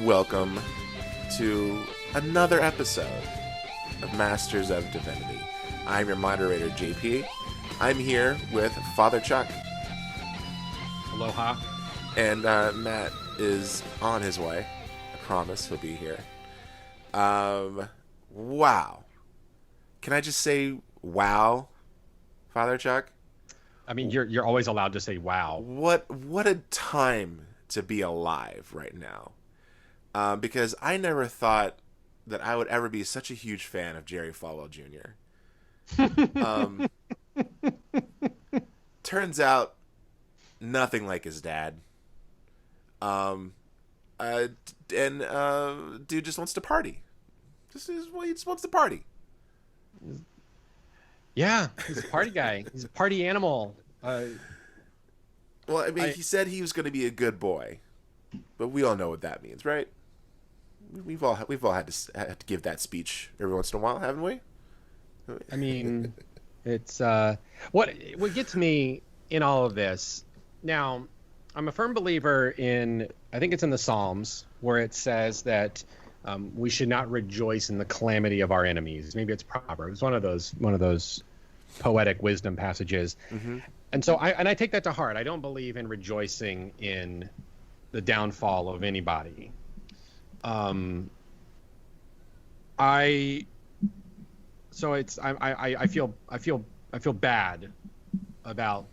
and welcome to another episode of Masters of Divinity. I'm your moderator, JP. I'm here with Father Chuck. Aloha. And Matt is on his way. I promise he'll be here. Wow. Can I just say wow, Father Chuck? I mean, you're always allowed to say wow. What a time to be alive right now. Because I never thought that I would ever be such a huge fan of Jerry Falwell Jr. Turns out, nothing like his dad. Dude just wants to party. He just wants to party. Yeah, he's a party guy. He's a party animal. Well, I mean, he said he was going to be a good boy, but we all know what that means, right? We've all had to give that speech every once in a while, haven't we? I mean, it's what gets me in all of this. Now, I'm a firm believer in, I think it's in the Psalms, where it says that we should not rejoice in the calamity of our enemies. Maybe it's Proverbs, one of those poetic wisdom passages. Mm-hmm. And so I take that to heart. I don't believe in rejoicing in the downfall of anybody. I feel bad about,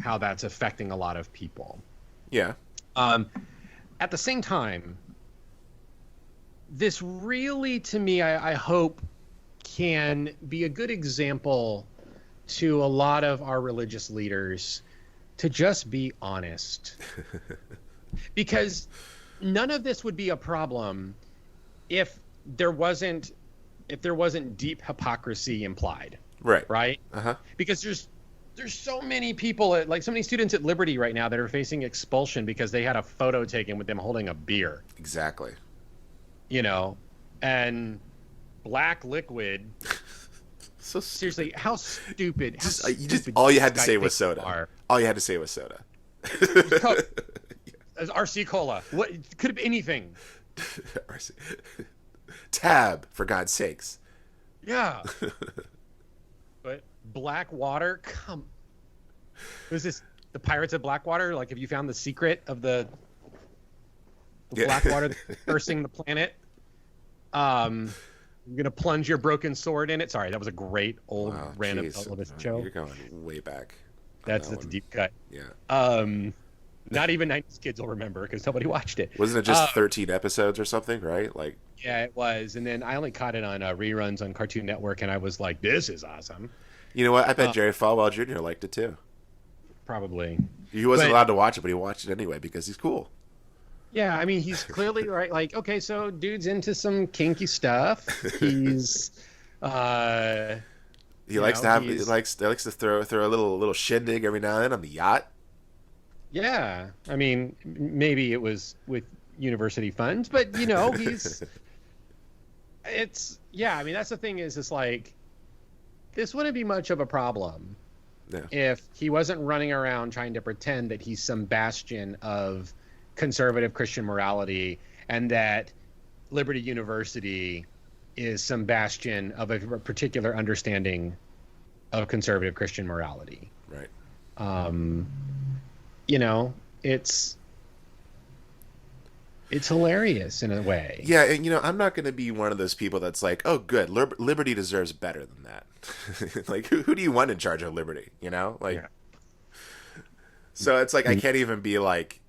how that's affecting a lot of people. Yeah. At the same time, this really, to me, I hope can be a good example to a lot of our religious leaders to just be honest. Because none of this would be a problem if there wasn't deep hypocrisy implied. Right? Uh-huh. Because there's so many people, like so many students at Liberty right now that are facing expulsion because they had a photo taken with them holding a beer. Exactly. And black liquid. So seriously, how stupid. All you had to say was soda. All you had to say was soda. RC Cola. What could have been anything. Tab, for God's sakes. Yeah. But Black Water, was this the Pirates of Blackwater? Like, have you found the secret of the Black Water cursing the planet? I'm gonna plunge your broken sword in it. Sorry, that was a great old random television show. You're going way back. That's a deep cut. Yeah. Not even 90s kids will remember because nobody watched it. Wasn't it just 13 episodes or something, right? Like. Yeah, it was. And then I only caught it on reruns on Cartoon Network, and I was like, "This is awesome." You know what? I bet Jerry Falwell Jr. liked it too. Probably. He wasn't allowed to watch it, but he watched it anyway because he's cool. Yeah, I mean, he's clearly right. Like, okay, so dude's into some kinky stuff. He's, he likes to throw a little shindig every now and then on the yacht. Yeah, I mean, maybe it was with university funds, but he's. I mean, that's the thing is, it's like, this wouldn't be much of a problem if he wasn't running around trying to pretend that he's some bastion of conservative Christian morality and that Liberty University is some bastion of a particular understanding of conservative Christian morality. Right. It's hilarious in a way. Yeah, and I'm not going to be one of those people that's like, oh, good, Liberty deserves better than that. Like, who do you want in charge of Liberty? So it's like I can't even be like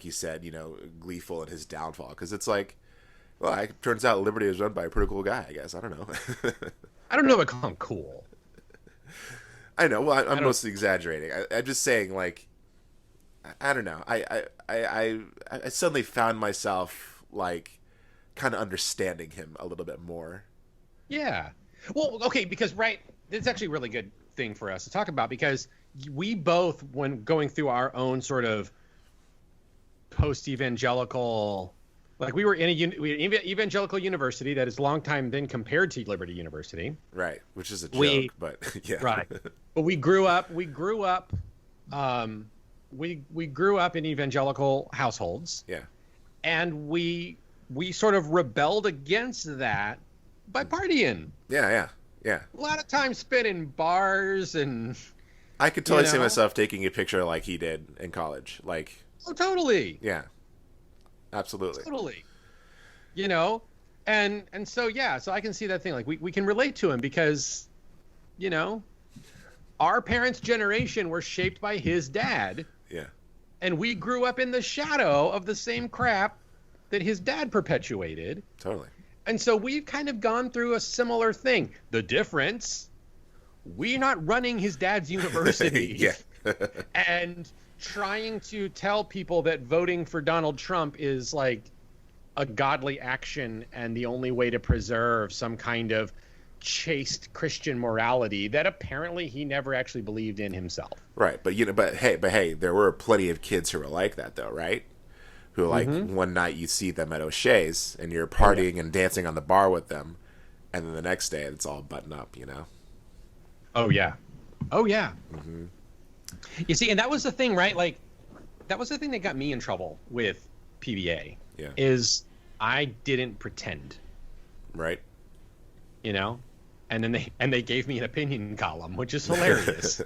you said, gleeful in his downfall, because it's like, well, it turns out Liberty is run by a pretty cool guy. I guess I don't know. I don't know if I call him cool. I know. Well, I'm mostly exaggerating. I'm just saying, like. I don't know. I suddenly found myself like kind of understanding him a little bit more. Yeah. Well, okay, because it's actually a really good thing for us to talk about, because we both, when going through our own sort of post-evangelical, like we were in an evangelical university that has long time been compared to Liberty University. Right, which is a joke, but yeah. Right. But we grew up we grew up in evangelical households. Yeah. and we sort of rebelled against that by partying. Yeah. A lot of time spent in bars, and I could totally see myself taking a picture like he did in college. Like, oh, totally. Yeah, absolutely. Totally. And so so I can see that thing. Like we can relate to him because, our parents' generation were shaped by his dad. Yeah. And we grew up in the shadow of the same crap that his dad perpetuated. Totally. And so we've kind of gone through a similar thing. The difference, we're not running his dad's university. Yeah. And trying to tell people that voting for Donald Trump is like a godly action and the only way to preserve some kind of chaste Christian morality that apparently he never actually believed in himself. Right. But hey, there were plenty of kids who were like that though, right? Who like one night you see them at O'Shea's and you're partying and dancing on the bar with them, and then the next day it's all button up, Oh yeah. Mm-hmm. You see, and that was the thing, right? Like, that was the thing that got me in trouble with PBA. Yeah. Is I didn't pretend. Right. And then they gave me an opinion column, which is hilarious.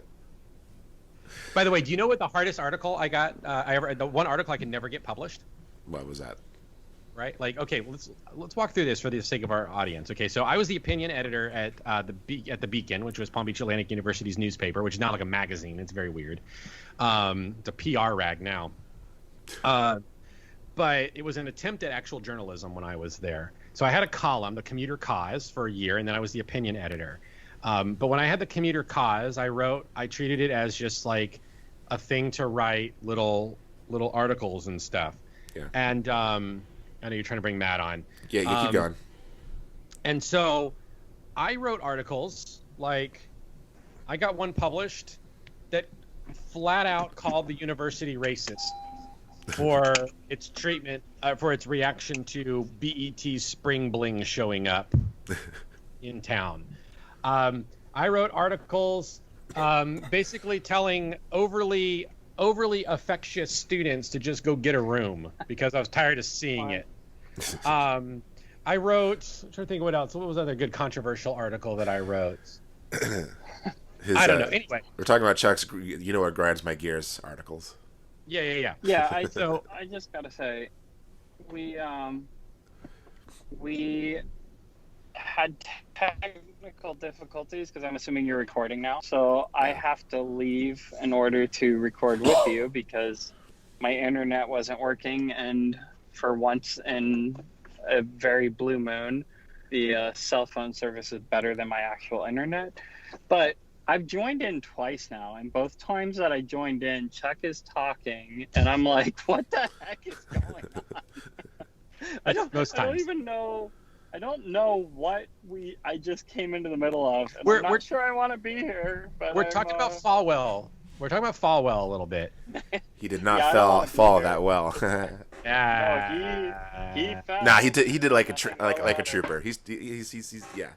By the way, do you know what the hardest article I got? The one article I could never get published. What was that? Right? Like, okay, let's walk through this for the sake of our audience. Okay, so I was the opinion editor at the Beacon, which was Palm Beach Atlantic University's newspaper, which is not like a magazine. It's very weird. It's a PR rag now. But it was an attempt at actual journalism when I was there. So I had a column, the Commuter Cause, for a year, and then I was the opinion editor. But when I had the Commuter Cause, I treated it as just like a thing to write little articles and stuff. Yeah. And I know you're trying to bring Matt on. Yeah, you keep going. And so I wrote articles, like I got one published that flat out called the university racist for its treatment, for its reaction to BET's Spring Bling showing up in town. I wrote articles basically telling overly affectious students to just go get a room because I was tired of seeing it. I wrote, I'm trying to think what else. What was other good controversial article that I wrote? I don't know. Anyway, we're talking about Chuck's what grinds my gears articles. Yeah. Yeah, I just gotta say, we had technical difficulties because I'm assuming you're recording now. So I have to leave in order to record with you because my internet wasn't working, and for once in a very blue moon, the cell phone service is better than my actual internet. But I've joined in twice now, and both times that I joined in, Chuck is talking, and I'm like, what the heck is going on? I don't even know. I don't know what I just came into the middle of. And I'm not sure I want to be here. But we're talking about Falwell. We're talking about Falwell a little bit. He did not fall that well. No, he fell. Nah, he did like a trooper. He's yeah.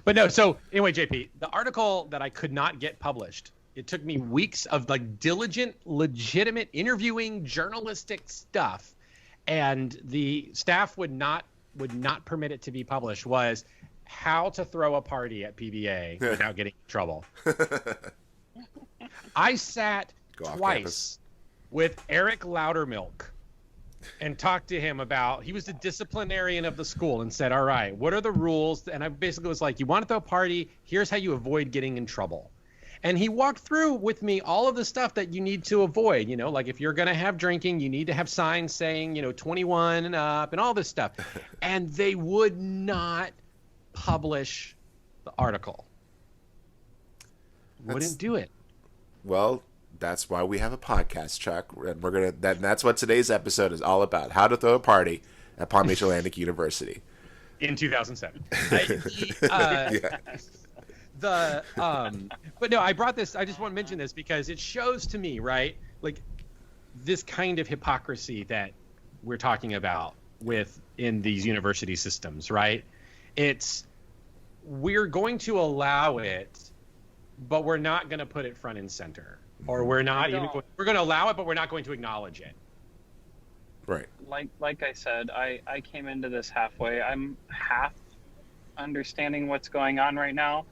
But no, so anyway, JP, the article that I could not get published, it took me weeks of like diligent, legitimate interviewing, journalistic stuff, and the staff would not permit it to be published, was how to throw a party at PBA without getting in trouble. I sat twice with Eric Loudermilk and talked to him about, he was the disciplinarian of the school, and said, all right, what are the rules? And I basically was like, you want to throw a party, here's how you avoid getting in trouble. And he walked through with me all of the stuff that you need to avoid, like if you're going to have drinking, you need to have signs saying, 21 and up and all this stuff. And they would not publish the article. Wouldn't do it. Well, that's why we have a podcast, Chuck, and that's what today's episode is all about: how to throw a party at Palm Beach Atlantic University in 2007. But no, I brought this. I just want to mention this because it shows to me, right, like this kind of hypocrisy that we're talking about in these university systems, right? We're going to allow it, but we're not going to put it front and center. Or we're not even we're going to allow it, but we're not going to acknowledge it. Right. Like I said, I came into this halfway. I'm half understanding what's going on right now,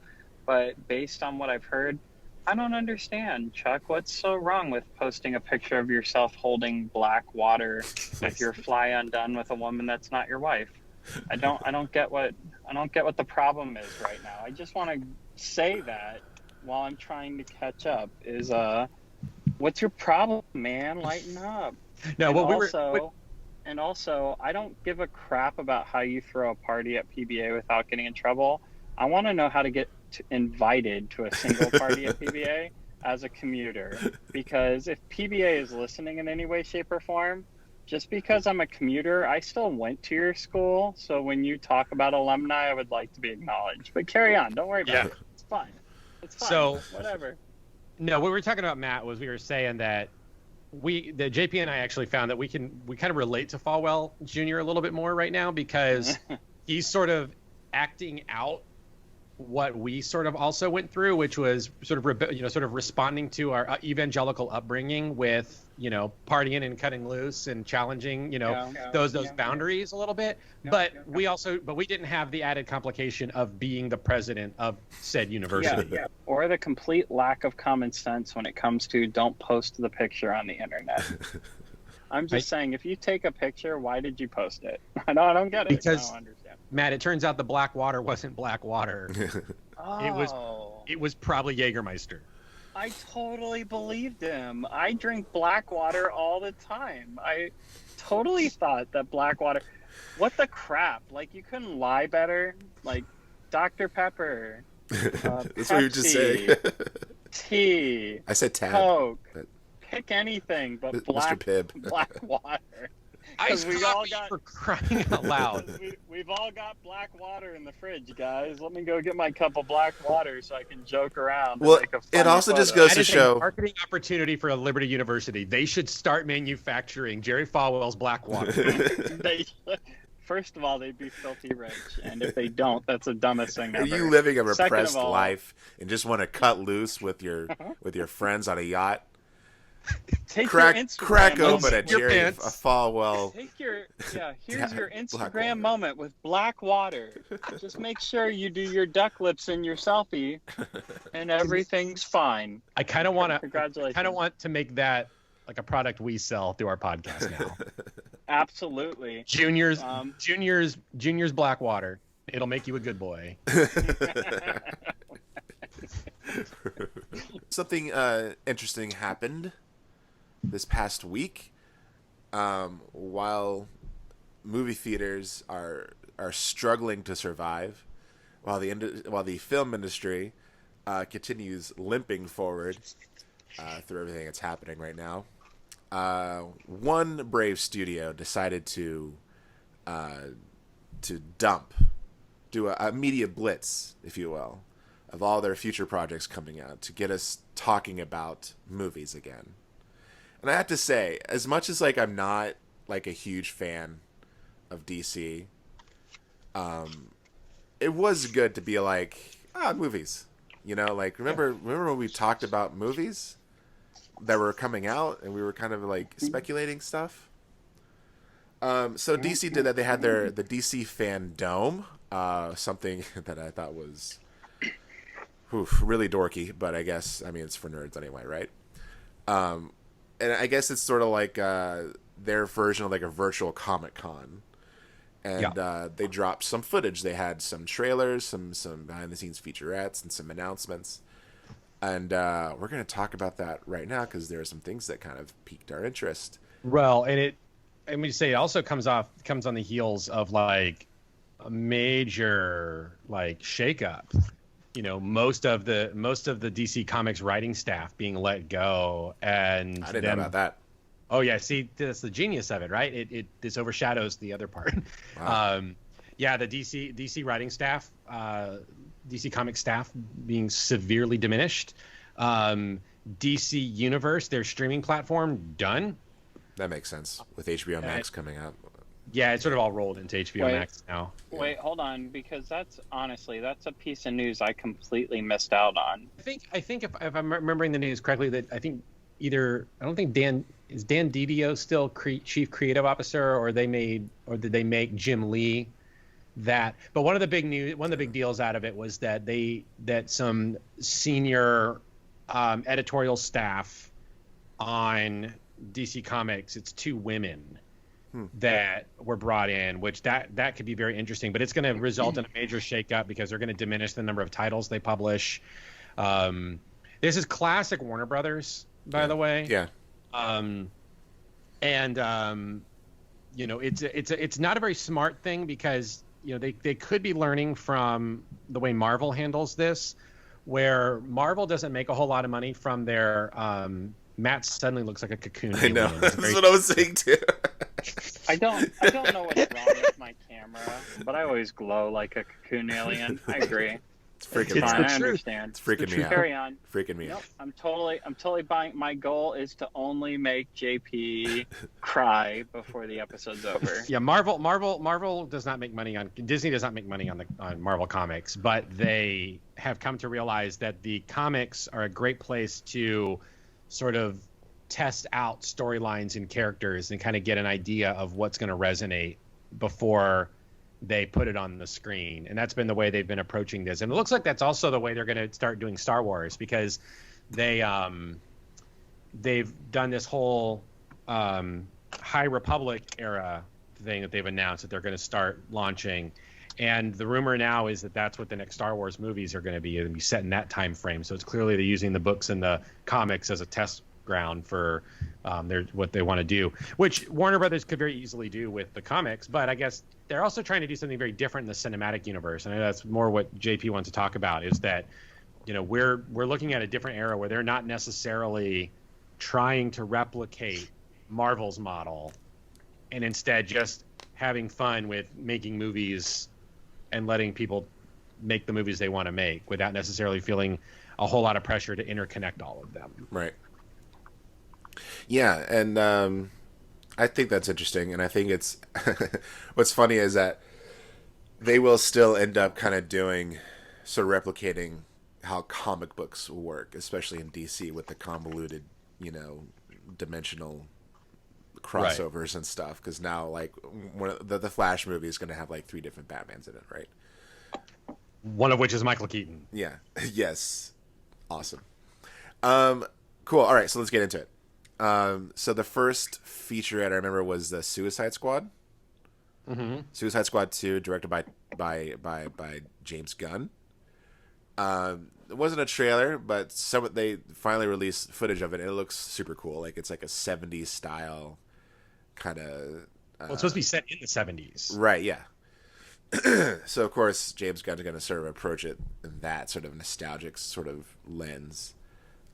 but based on what I've heard, I don't understand. Chuck, what's so wrong with posting a picture of yourself holding black water with your fly undone with a woman that's not your wife? I don't get what the problem is right now. I just want to say that while I'm trying to catch up is what's your problem, man? Lighten up. No, And also, I don't give a crap about how you throw a party at PBA without getting in trouble. I want to know how to get invited to a single party at PBA as a commuter. Because if PBA is listening in any way, shape, or form, just because I'm a commuter, I still went to your school. So when you talk about alumni, I would like to be acknowledged. But carry on. Don't worry about it. It's fine. It's fine. So, whatever. No, what we were talking about, Matt, was we were saying that the JP and I actually found that we kind of relate to Falwell Jr. a little bit more right now because he's sort of acting out what we sort of also went through, which was sort of responding to our evangelical upbringing with, partying and cutting loose and challenging, those boundaries a little bit. But we didn't have the added complication of being the president of said university. Yeah. Or the complete lack of common sense when it comes to don't post the picture on the internet. I'm just saying, if you take a picture, why did you post it? I don't get it. Because, I don't understand. Matt, it turns out the black water wasn't black water. It was probably Jägermeister. I totally believed him. I drink black water all the time. I totally thought that black water... What the crap? Like, you couldn't lie better? Like, Dr. Pepper, That's Pepsi, what you just say. tea, I said tab. Coke, but pick anything but Mr. Pibb. black water. Ice we all coffee got for crying out loud. We've all got black water in the fridge, guys. Let me go get my cup of black water so I can joke around. Well, and make a it funny also just photo. goes That to is a show. marketing opportunity for a Liberty University. They should start manufacturing Jerry Falwell's black water. First of all, they'd be filthy rich, and if they don't, that's the dumbest thing ever. Are you living a Second of repressed all- life and just want to cut loose with your friends on a yacht? Take Crack your Instagram open moment. a Your Jerry pants. Falwell. Here's your Black water. Instagram moment with black water. Just make sure you do your duck lips in your selfie, and everything's fine. I kind of want Congratulations. to make that like a product we sell through our podcast now. Absolutely. Junior's black water. It'll make you a good boy. Something interesting happened this past week. While movie theaters are struggling to survive, while the film industry continues limping forward through everything that's happening right now, one brave studio decided to do a media blitz, if you will, of all their future projects coming out to get us talking about movies again. And I have to say, as much as like I'm not like a huge fan of DC, it was good to be like, movies. Like remember when we talked about movies that were coming out and we were kind of like speculating stuff? So DC did that. They had the DC Fan Dome, something that I thought was really dorky, but I guess, it's for nerds anyway, right? And I guess it's sort of like their version of like a virtual Comic-Con. And they dropped some footage. They had some trailers, some behind-the-scenes featurettes, and some announcements. And we're going to talk about that right now because there are some things that kind of piqued our interest. Well, and it also comes on the heels of like a major like shakeup. Most of the DC Comics writing staff being let go, and I didn't know about that. Oh yeah, see, that's the genius of it, right? This overshadows the other part. Wow. The DC writing staff, DC Comics staff being severely diminished. DC Universe, their streaming platform, done. That makes sense with HBO Max coming out. Yeah, it's sort of all rolled into HBO Max now. Wait, hold on, because that's a piece of news I completely missed out on. I think if I'm remembering the news correctly, that I think either I don't think Dan Didio still chief creative officer, or did they make Jim Lee that? But one of the big deals out of it was that some senior editorial staff on DC Comics, it's 2 women that were brought in, which that could be very interesting, but it's going to result in a major shakeup because they're going to diminish the number of titles they publish. This is classic Warner Brothers, by the way. Yeah. It's not a very smart thing because they could be learning from the way Marvel handles this, where Marvel doesn't make a whole lot of money from their Matt suddenly looks like a cocoon. I know. That's what I was saying too. I don't know what's wrong with my camera, but I always glow like a cocoon alien. I agree. It's freaking me fine. out. I understand. It's freaking me out. Carry on. Freaking me Nope, out. I'm totally buying. My goal is to only make JP cry before the episode's over. Yeah, Marvel does not make money on Disney does not make money on Marvel Comics, but they have come to realize that the comics are a great place to sort of test out storylines and characters and kind of get an idea of what's going to resonate before they put it on the screen. And that's been the way they've been approaching this. And it looks like that's also the way they're going to start doing Star Wars, because they've done this whole High Republic era thing that they've announced that they're going to start launching. And the rumor now is that that's what the next Star Wars movies are going to be. They're going to be set in that time frame. So it's clearly they're using the books and the comics as a test ground for what they want to do, which Warner Brothers could very easily do with the comics. But I guess they're also trying to do something very different in the cinematic universe. And I know that's more what JP wants to talk about, is that, we're looking at a different era where they're not necessarily trying to replicate Marvel's model, and instead just having fun with making movies and letting people make the movies they want to make without necessarily feeling a whole lot of pressure to interconnect all of them. Right. Yeah, and I think that's interesting, and I think it's what's funny is that they will still end up kind of sort of replicating how comic books work, especially in DC with the convoluted, dimensional crossovers and stuff. Because now, like, the Flash movie is going to have like 3 different Batmans in it, right? One of which is Michael Keaton. Yeah. Yes. Awesome. Cool. All right, so let's get into it. So the first featurette I remember was the Suicide Squad. Mm-hmm. Suicide Squad 2, directed by James Gunn. It wasn't a trailer, but they finally released footage of it, and it looks super cool. Like, it's like a 70s style kind of... well, it's supposed to be set in the 70s. Right, yeah. So, of course, James Gunn's going to sort of approach it in that sort of nostalgic sort of lens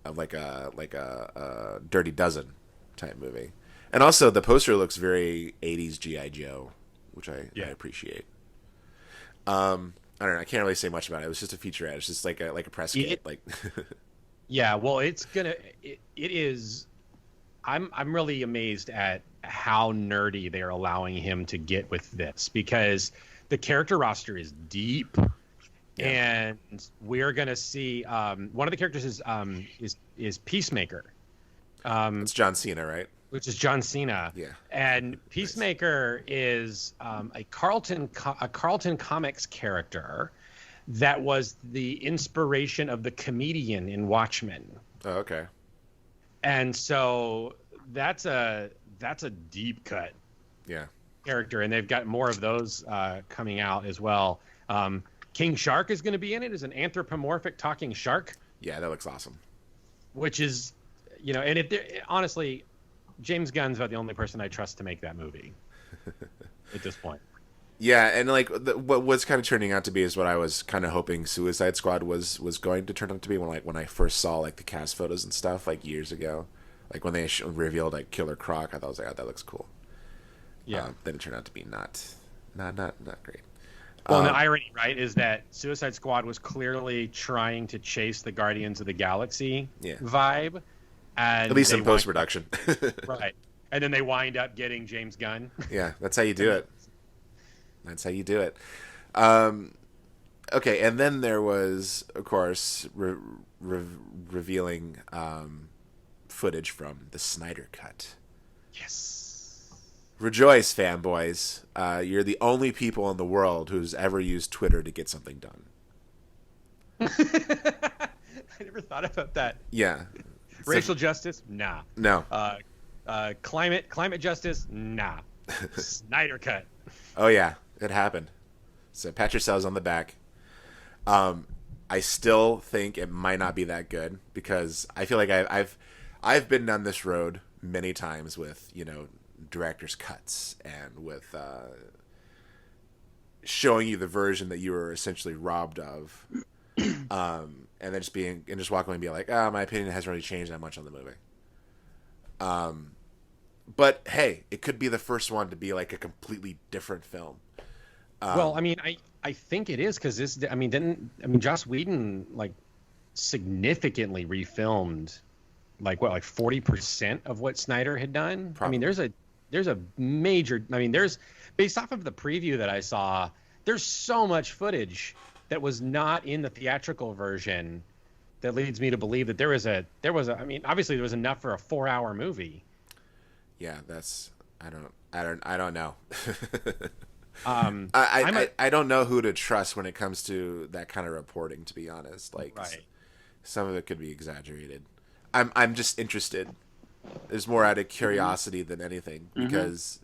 of like a Dirty Dozen type movie. And also, the poster looks very 80s G.I. Joe, which I appreciate. I don't know. I can't really say much about it. It was just a featurette. It's just like a press kit. Yeah, well, it is. I'm really amazed at how nerdy they are allowing him to get with this, because the character roster is deep, and we're gonna see one of the characters is Peacemaker. It's John Cena, right? Which is John Cena. Yeah. And Peacemaker is a Carlton Comics character that was the inspiration of the comedian in Watchmen. Oh, okay. And so that's a deep cut character, and they've got more of those coming out as well. King Shark is going to be in it as an anthropomorphic talking shark. Yeah, that looks awesome. Which is, and honestly, James Gunn's about the only person I trust to make that movie at this point. Yeah, and like what's kind of turning out to be is what I was kind of hoping Suicide Squad was going to turn out to be when I first saw like the cast photos and stuff like years ago, like when they revealed like Killer Croc. I thought, I was like, oh, that looks cool. Yeah. Then it turned out to be not great. Well, and the irony, right, is that Suicide Squad was clearly trying to chase the Guardians of the Galaxy vibe. And at least in post-production. Right. And then they wind up getting James Gunn. Yeah, that's how you do it. That's how you do it. Okay, and then there was, of course, revealing footage from the Snyder Cut. Yes. Rejoice, fanboys. You're the only people in the world who's ever used Twitter to get something done. I never thought about that. Yeah. Racial justice? Nah. No. Climate justice? Nah. Snyder Cut. Oh, yeah. It happened. So pat yourselves on the back. I still think it might not be that good because I feel like I've been down this road many times with, you know, director's cuts and with showing you the version that you were essentially robbed of. And then just walk away and be like, oh, my opinion hasn't really changed that much on the movie. But hey, it could be the first one to be like a completely different film. Well, I mean, I think it is because Joss Whedon like significantly refilmed like 40% of what Snyder had done. Probably. I mean, there's a major. I mean, there's based off of the preview that I saw, there's so much footage that was not in the theatrical version that leads me to believe that there was a. I mean, obviously there was enough for a 4-hour movie. Yeah, I don't know. I don't know who to trust when it comes to that kind of reporting, to be honest. Like, right. Some of it could be exaggerated. I'm just interested. It's more out of curiosity than anything because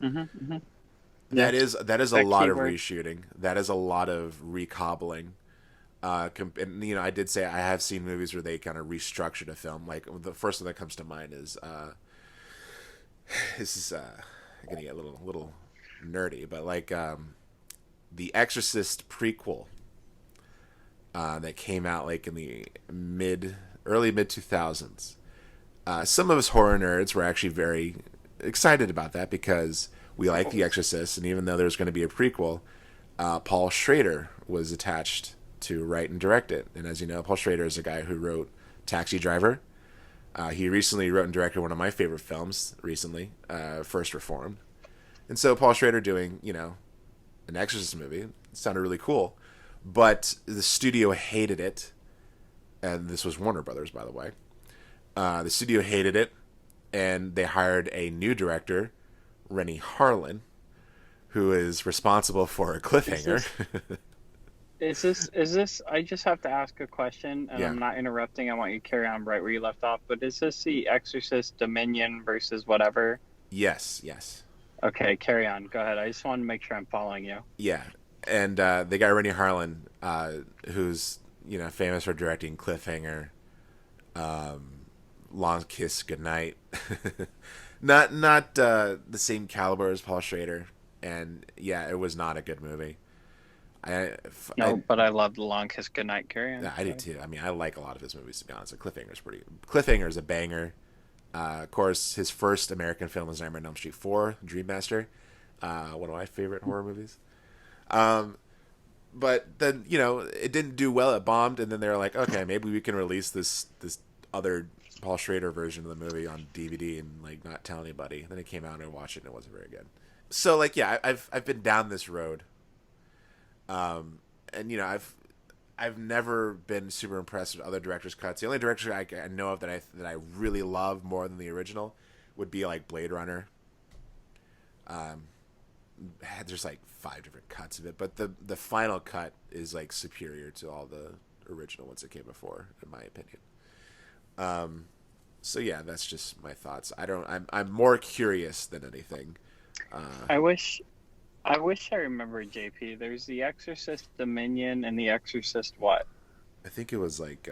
that is a lot of reshooting. That is a lot of recobbling. And you know, I did say I have seen movies where they kind of restructured a film. Like the first one that comes to mind is this is gonna get a little nerdy, but like the Exorcist prequel that came out like in the early mid 2000s. Some of us horror nerds were actually very excited about that because we like The Exorcist, and even though there's going to be a prequel, Paul Schrader was attached to write and direct it. And as you know, Paul Schrader is a guy who wrote Taxi Driver. He recently wrote and directed one of my favorite films recently, First Reformed. And so Paul Schrader doing, you know, an Exorcist movie sounded really cool, but the studio hated it. And this was Warner Brothers, by the way. The studio hated it, and they hired a new director, Rennie Harlan, who is responsible for a cliffhanger. Is this? I just have to ask a question, and Yeah. I'm not interrupting. I want you to carry on right where you left off. But is this the Exorcist Dominion versus whatever? Yes. Okay, carry on. Go ahead. I just want to make sure I'm following you. Yeah, and they got Rennie Harlan, who's, you know, famous for directing Cliffhanger, Long Kiss Goodnight. not the same caliber as Paul Schrader, and yeah, it was not a good movie. But I love The Long Kiss Goodnight. Carry on. Yeah, I do too. I mean, I like a lot of his movies, to be honest. Cliffhanger's a banger. Of course, his first American film was Nightmare on Elm Street 4, Dream Master. One of my favorite horror movies. But then, you know, it didn't do well. It bombed, and then they were like, okay, maybe we can release this other Paul Schrader version of the movie on DVD and like not tell anybody. Then it came out and I watched it and it wasn't very good. So like, yeah, I've been down this road. And you know, I've never been super impressed with other directors' cuts. The only director I know of that I really love more than the original would be like Blade Runner. There's like 5 different cuts of it, but the final cut is like superior to all the original ones that came before, in my opinion. So yeah, that's just my thoughts. I'm more curious than anything. I wish I remembered, JP. There's The Exorcist Dominion and The Exorcist what? I think it was like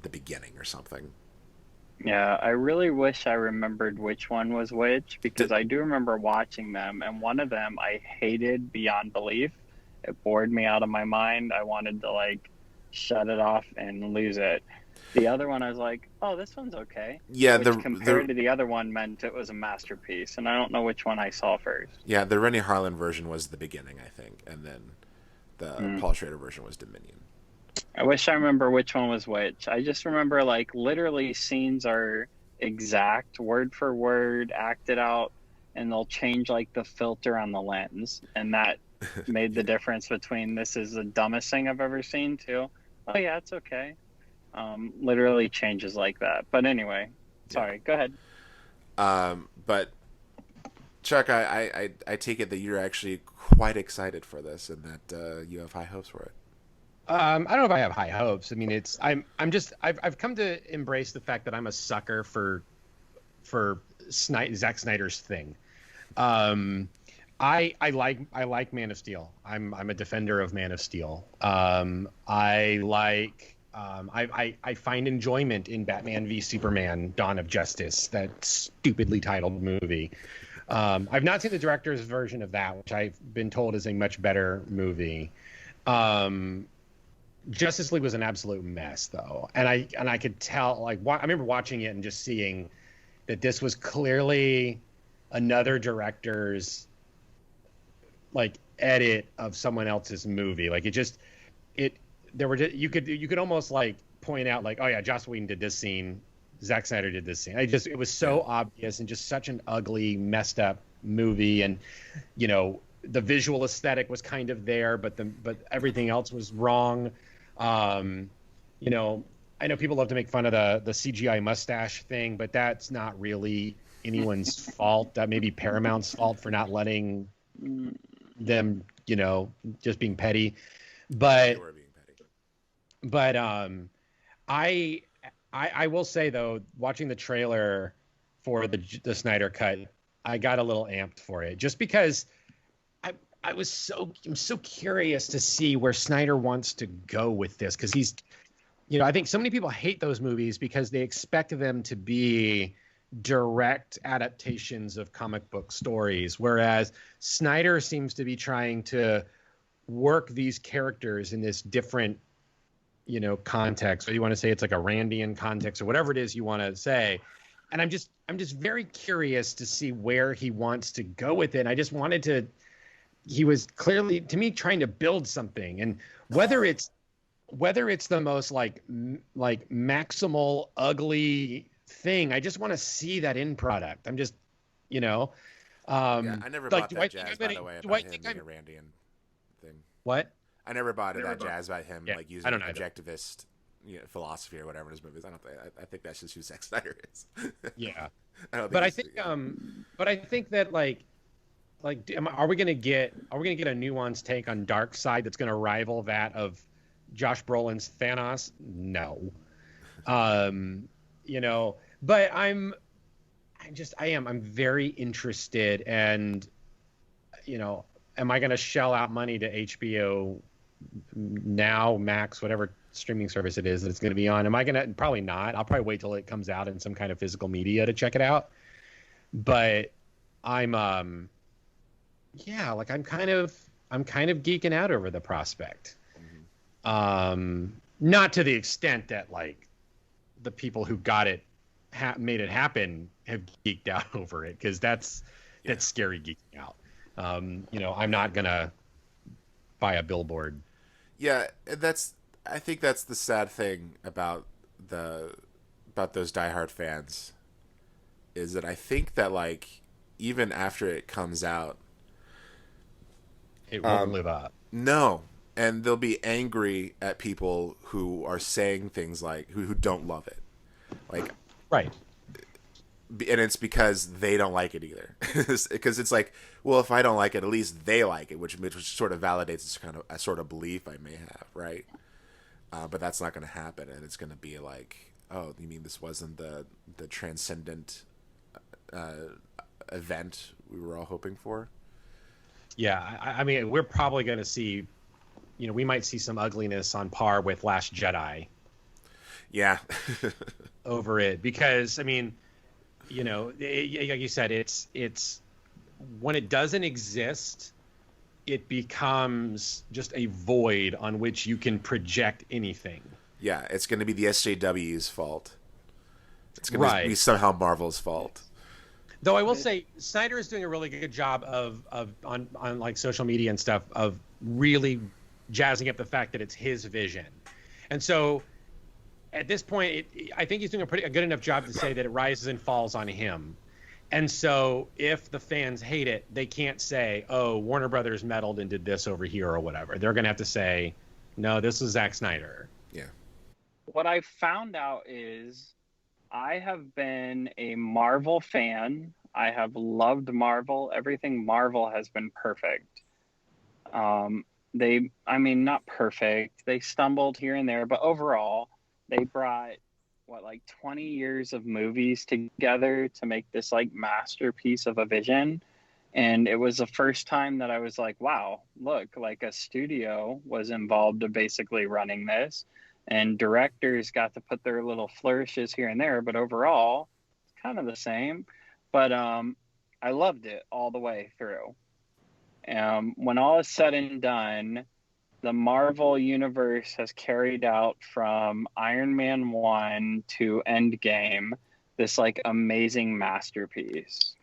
the beginning or something. Yeah, I really wish I remembered which one was which, because I do remember watching them, and one of them I hated beyond belief. It bored me out of my mind. I wanted to like shut it off and lose it. The other one I was like, oh, this one's okay. Yeah, which compared to the other one meant it was a masterpiece, and I don't know which one I saw first. Yeah, the Rennie Harlan version was the beginning, I think, and then the Paul Schrader version was Dominion. I wish I remember which one was which. I just remember like literally scenes are exact, word for word, acted out, and they'll change like the filter on the lens, and that made the difference between this is the dumbest thing I've ever seen to, oh yeah, it's okay. Literally changes like that. But anyway, Sorry, go ahead. But Chuck, I take it that you're actually quite excited for this, and that you have high hopes for it. I don't know if I have high hopes. I mean, I've come to embrace the fact that I'm a sucker for Zack Snyder's thing. I like Man of Steel. I'm a defender of Man of Steel. I find enjoyment in Batman v Superman: Dawn of Justice, that stupidly titled movie. I've not seen the director's version of that, which I've been told is a much better movie. Justice League was an absolute mess, though, and I could tell. Like, I remember watching it and just seeing that this was clearly another director's like edit of someone else's movie. Like, you could almost like point out like, oh yeah, Joss Whedon did this scene, Zack Snyder did this scene. It was so obvious and just such an ugly, messed up movie. And the visual aesthetic was kind of there, but everything else was wrong. I know people love to make fun of the CGI mustache thing, but that's not really anyone's fault. That may be Paramount's fault for not letting them, just being petty. But I will say though, watching the trailer for the Snyder cut, I got a little amped for it, just because I'm so curious to see where Snyder wants to go with this, because he's, I think so many people hate those movies because they expect them to be direct adaptations of comic book stories, whereas Snyder seems to be trying to work these characters in this different, context. Or you want to say it's like a Randian context or whatever it is you want to say. And I'm just very curious to see where he wants to go with it. And he was clearly, to me, trying to build something, and whether it's the most like maximal ugly thing, I just want to see that end product. I'm just, I never bought that jazz, by the way, about him being a Randian thing. What? I never bought that jazz about him like using objectivist philosophy or whatever in his movies. I think that's just who Zack Snyder is. Yeah. I think that are we gonna get a nuanced take on Darkseid that's gonna rival that of Josh Brolin's Thanos? No. But I'm very interested, and am I gonna shell out money to HBO now, Max, whatever streaming service it is that it's gonna be on? Am I gonna? Probably not. I'll probably wait till it comes out in some kind of physical media to check it out. But I'm kind of geeking out over the prospect. Not to the extent that like the people who got it made it happen have geeked out over it, because that's scary geeking out. I'm not gonna buy a billboard. Yeah, I think that's the sad thing about those diehard fans, is that I think that like even after it comes out, it won't live up. No. And they'll be angry at people who are saying things like who don't love it, like, right. And it's because they don't like it either, because it's like, well, if I don't like it, at least they like it, which sort of validates a sort of belief I may have, right? But that's not going to happen, and it's going to be like, oh, you mean this wasn't the transcendent event we were all hoping for? Yeah, I mean, we're probably going to see. We might see some ugliness on par with Last Jedi. Yeah. Over it, because I mean, like you said, it's when it doesn't exist, it becomes just a void on which you can project anything. Yeah, it's going to be the SJW's fault. It's going to be somehow Marvel's fault. Though I will say, Snyder is doing a really good job on like social media and stuff of really jazzing up the fact that it's his vision. And so at this point, I think he's doing a good enough job to say that it rises and falls on him. And so if the fans hate it, they can't say, oh, Warner Brothers meddled and did this over here or whatever. They're going to have to say, no, this is Zack Snyder. Yeah. What I found out is I have been a Marvel fan. I have loved Marvel. Everything Marvel has been perfect. I mean, not perfect. They stumbled here and there, but overall, they brought what, like 20 years of movies together to make this like masterpiece of a vision. And it was the first time that I was like, wow, look, like a studio was involved in basically running this, and directors got to put their little flourishes here and there, but overall, it's kind of the same. But I loved it all the way through. When all is said and done, the Marvel universe has carried out from Iron Man 1 to Endgame this like amazing masterpiece.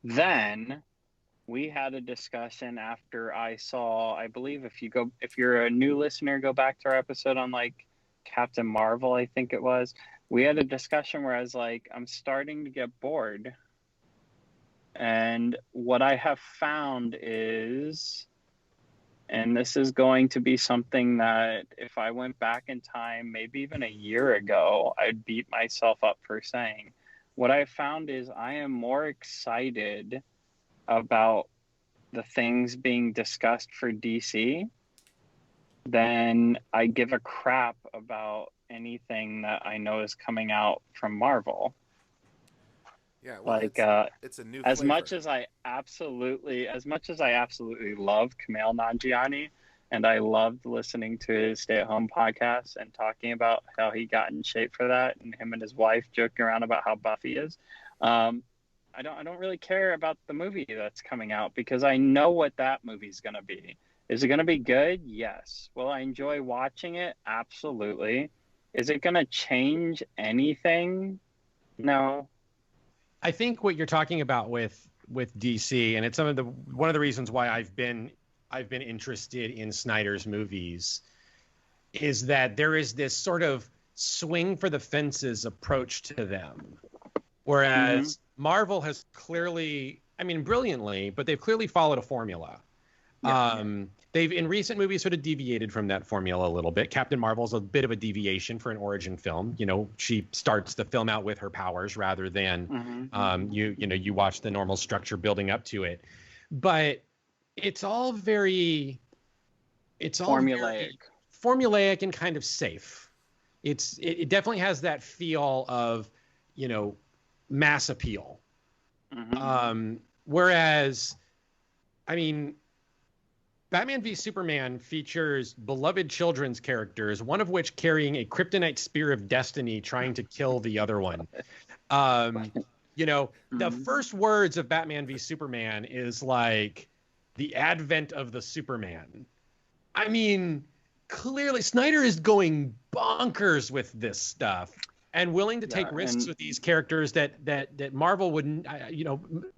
Then we had a discussion after I saw, I believe if you're a new listener, go back to our episode on like Captain Marvel, I think it was. We had a discussion where I was like, I'm starting to get bored. And what I have found is, and this is going to be something that if I went back in time, maybe even a year ago, I'd beat myself up for saying. What I found is I am more excited about the things being discussed for DC than I give a crap about anything that I know is coming out from Marvel. Yeah, well, Like it's a new as flavor. much as I absolutely love Kumail Nanjiani, and I loved listening to his stay-at-home podcast and talking about how he got in shape for that, and him and his wife joking around about how buff he is. I don't really care about the movie that's coming out because I know what that movie's going to be. Is it going to be good? Yes. Will I enjoy watching it? Absolutely. Is it going to change anything? No. I think what you're talking about with DC, and it's one of the reasons why I've been interested in Snyder's movies, is that there is this sort of swing for the fences approach to them, whereas Marvel has clearly, I mean, brilliantly, but they've clearly followed a formula. They've in recent movies sort of deviated from that formula a little bit. Captain Marvel's a bit of a deviation for an origin film. You know, she starts the film out with her powers rather than you watch the normal structure building up to it. But it's all very formulaic and kind of safe. It definitely has that feel of, mass appeal. Whereas, I mean, Batman v Superman features beloved children's characters, one of which carrying a kryptonite spear of destiny trying to kill the other one. The first words of Batman v Superman is like the advent of the Superman. I mean, clearly Snyder is going bonkers with this stuff and willing to take risks with these characters that Marvel wouldn't,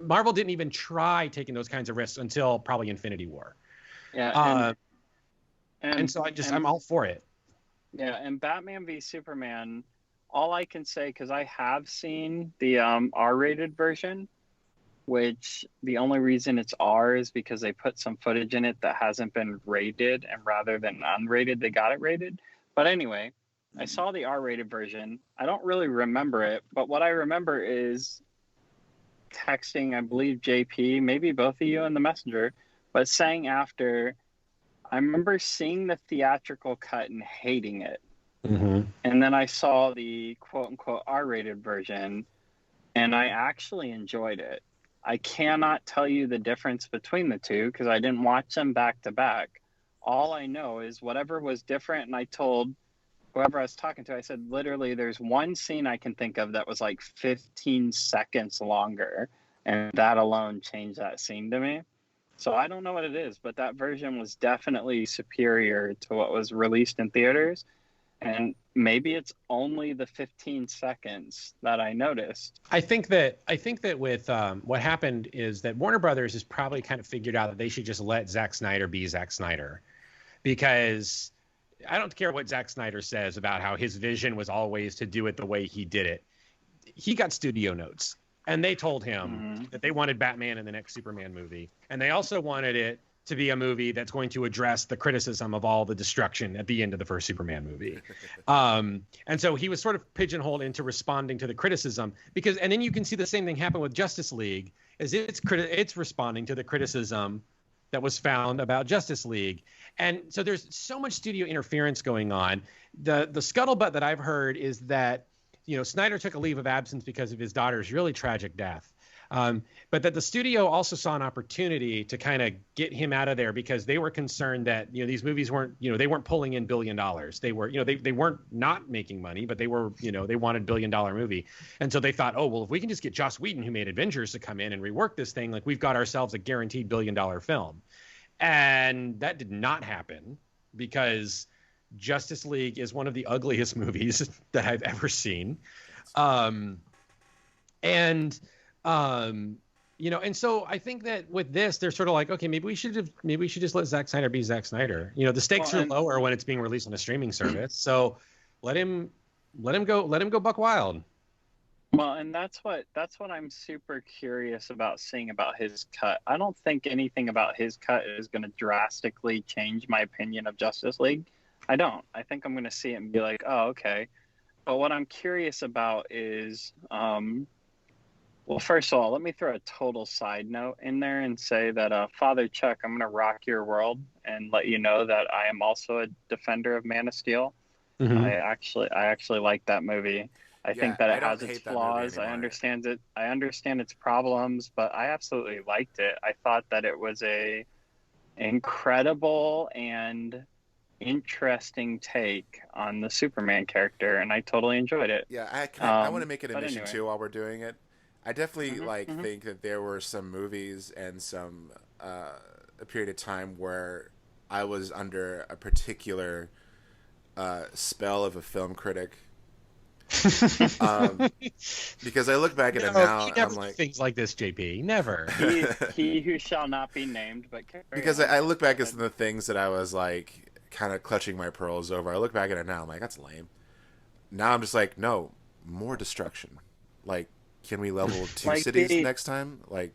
Marvel didn't even try taking those kinds of risks until probably Infinity War. Yeah, and so I'm all for it. Yeah, and Batman v Superman, all I can say, because I have seen the R-rated version, which the only reason it's R is because they put some footage in it that hasn't been rated, and rather than unrated, they got it rated. But anyway, I saw the R-rated version. I don't really remember it, but what I remember is texting, I believe, JP, maybe both of you in the messenger, but saying after, I remember seeing the theatrical cut and hating it. And then I saw the quote-unquote R-rated version, and I actually enjoyed it. I cannot tell you the difference between the two because I didn't watch them back to back. All I know is whatever was different, and I told whoever I was talking to, I said, literally, there's one scene I can think of that was like 15 seconds longer, and that alone changed that scene to me. So I don't know what it is, but that version was definitely superior to what was released in theaters. And maybe it's only the 15 seconds that I noticed. I think that with what happened is that Warner Brothers has probably kind of figured out that they should just let Zack Snyder be Zack Snyder, because I don't care what Zack Snyder says about how his vision was always to do it the way he did it. He got studio notes, and they told him that they wanted Batman in the next Superman movie, and they also wanted it to be a movie that's going to address the criticism of all the destruction at the end of the first Superman movie. And so he was sort of pigeonholed into responding to the criticism and then you can see the same thing happen with Justice League, as it's responding to the criticism that was found about Justice League. And so there's so much studio interference going on. The scuttlebutt that I've heard is that, Snyder took a leave of absence because of his daughter's really tragic death. But that the studio also saw an opportunity to kind of get him out of there because they were concerned that, these movies weren't, they weren't pulling in $1 billion. They were, they weren't not making money, but they were, they wanted $1 billion movie. And so they thought, oh, well, if we can just get Joss Whedon, who made Avengers, to come in and rework this thing, like we've got ourselves a guaranteed $1 billion film. And that did not happen because Justice League is one of the ugliest movies that I've ever seen. And so I think that with this, they're sort of like, okay, maybe we should just let Zack Snyder be Zack Snyder. The stakes are lower when it's being released on a streaming service. So let him go buck wild. Well, and that's what I'm super curious about seeing about his cut. I don't think anything about his cut is going to drastically change my opinion of Justice League. I don't. I think I'm going to see it and be like, oh, okay. But what I'm curious about is, well, first of all, let me throw a total side note in there and say that, Father Chuck, I'm going to rock your world and let you know that I am also a defender of Man of Steel. Mm-hmm. I actually like that movie. I think that it has its flaws. I understand its problems, but I absolutely liked it. I thought that it was a incredible and interesting take on the Superman character, and I totally enjoyed it. Yeah, I want to make an admission too while we're doing it. I definitely think that there were some movies and some a period of time where I was under a particular spell of a film critic. Because I look back at it now, you never I'm like, things like this, JP. Never. he who shall not be named, but because I look back at some of the things that I was like kind of clutching my pearls over. I look back at it now, I'm like, that's lame. Now I'm just like, no, more destruction. Like, can we level 2 cities next time? Like,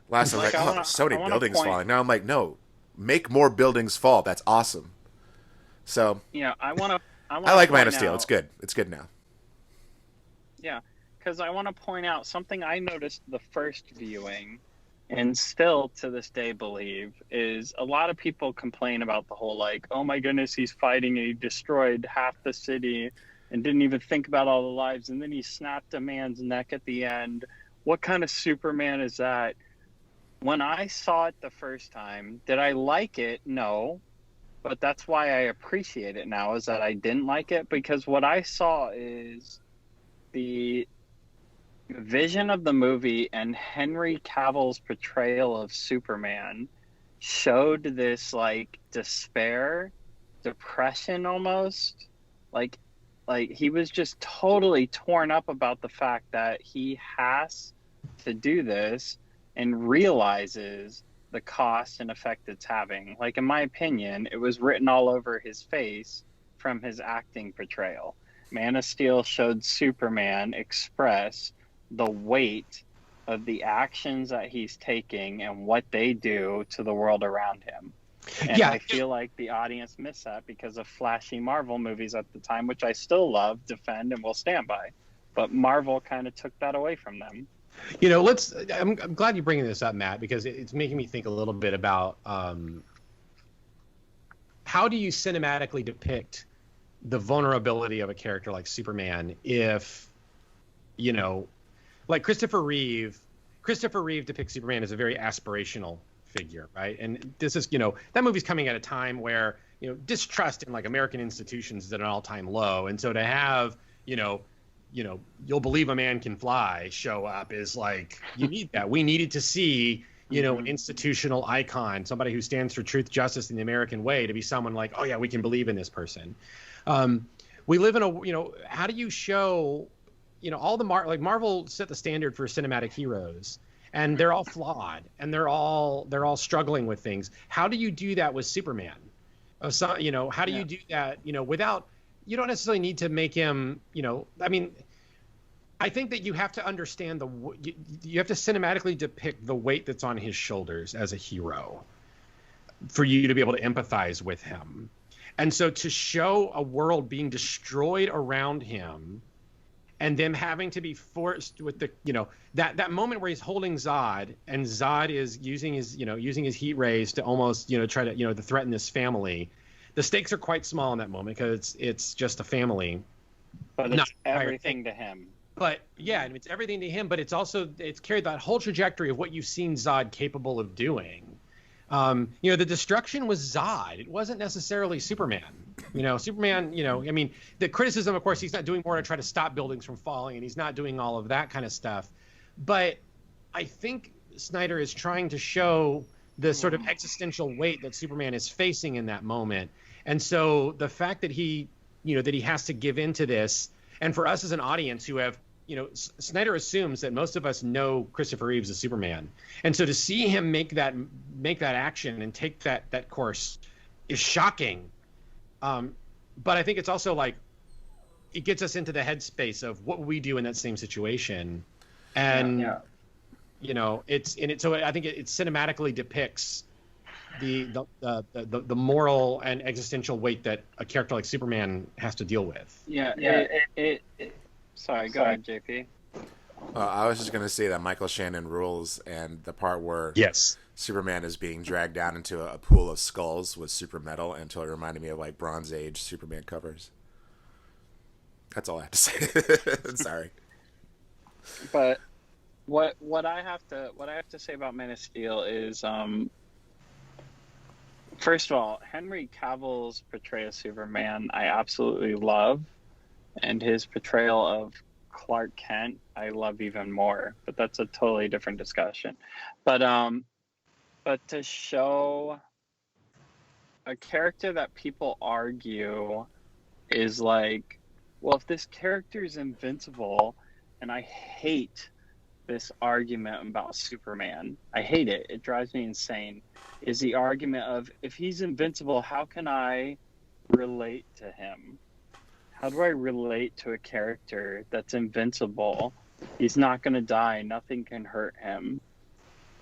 last time I was like, so many buildings falling. Now I'm like, no, make more buildings fall. That's awesome. So I like Man of Steel. It's good. It's good now. Yeah, because I want to point out something I noticed the first viewing, and still to this day believe, is a lot of people complain about the whole like, oh my goodness, he's fighting and he destroyed half the city and didn't even think about all the lives, and then he snapped a man's neck at the end. What kind of Superman is that? When I saw it the first time, did I like it? No. But that's why I appreciate it now, is that I didn't like it, because what I saw is the vision of the movie and Henry Cavill's portrayal of Superman showed this like despair, depression almost. Like he was just totally torn up about the fact that he has to do this and realizes the cost and effect it's having. Like, in my opinion, it was written all over his face from his acting portrayal. Man of Steel showed Superman express the weight of the actions that he's taking and what they do to the world around him. And I feel like the audience missed that because of flashy Marvel movies at the time, which I still love, defend, and will stand by. But Marvel kind of took that away from them. I'm glad you're bringing this up, Matt, because it's making me think a little bit about how do you cinematically depict the vulnerability of a character like Superman if, like Christopher Reeve depicts Superman as a very aspirational figure, right? And this is, that movie's coming at a time where, distrust in like American institutions is at an all-time low. And so to have, You'll Believe a Man Can Fly show up is like, you need that. We needed to see, an institutional icon, somebody who stands for truth, justice, and the American way, to be someone like, oh yeah, we can believe in this person. We live in how do you show, all the Marvel set the standard for cinematic heroes, and they're all flawed and they're all struggling with things. How do you do that with Superman? How do you do that, without, you don't necessarily need to make him, I think that you have to understand you have to cinematically depict the weight that's on his shoulders as a hero. for you to be able to empathize with him. And so to show a world being destroyed around him and them having to be forced with the, that moment where he's holding Zod and Zod is using his heat rays to almost, try to, to threaten this family. The stakes are quite small in that moment because it's just a family. But it's everything to him. But yeah, it's everything to him, but it's carried that whole trajectory of what you've seen Zod capable of doing. The destruction was Zod. It wasn't necessarily Superman. Superman, the criticism, of course, he's not doing more to try to stop buildings from falling, and he's not doing all of that kind of stuff. But I think Snyder is trying to show the sort of existential weight that Superman is facing in that moment. And so the fact that he has to give into this, and for us as an audience who have, Snyder assumes that most of us know Christopher Reeves as Superman. And so to see him make that action and take that course is shocking. But I think it's also like, it gets us into the headspace of what would we do in that same situation. And, so I think it cinematically depicts the moral and existential weight that a character like Superman has to deal with. Sorry, go ahead, JP. I was just going to say that Michael Shannon rules, and the part where Superman is being dragged down into a pool of skulls was super metal until it reminded me of like Bronze Age Superman covers. That's all I have to say. Sorry. But what I have to say about Man of Steel is, first of all, Henry Cavill's portrayal of Superman I absolutely love, and his portrayal of Clark Kent I love even more. But that's a totally different discussion. But to show a character that people argue is like, well, if this character is invincible, and I hate this argument about Superman. I hate it. It drives me insane. Is the argument of, if he's invincible, how can I relate to him? How do I relate to a character that's invincible? He's not going to die. Nothing can hurt him.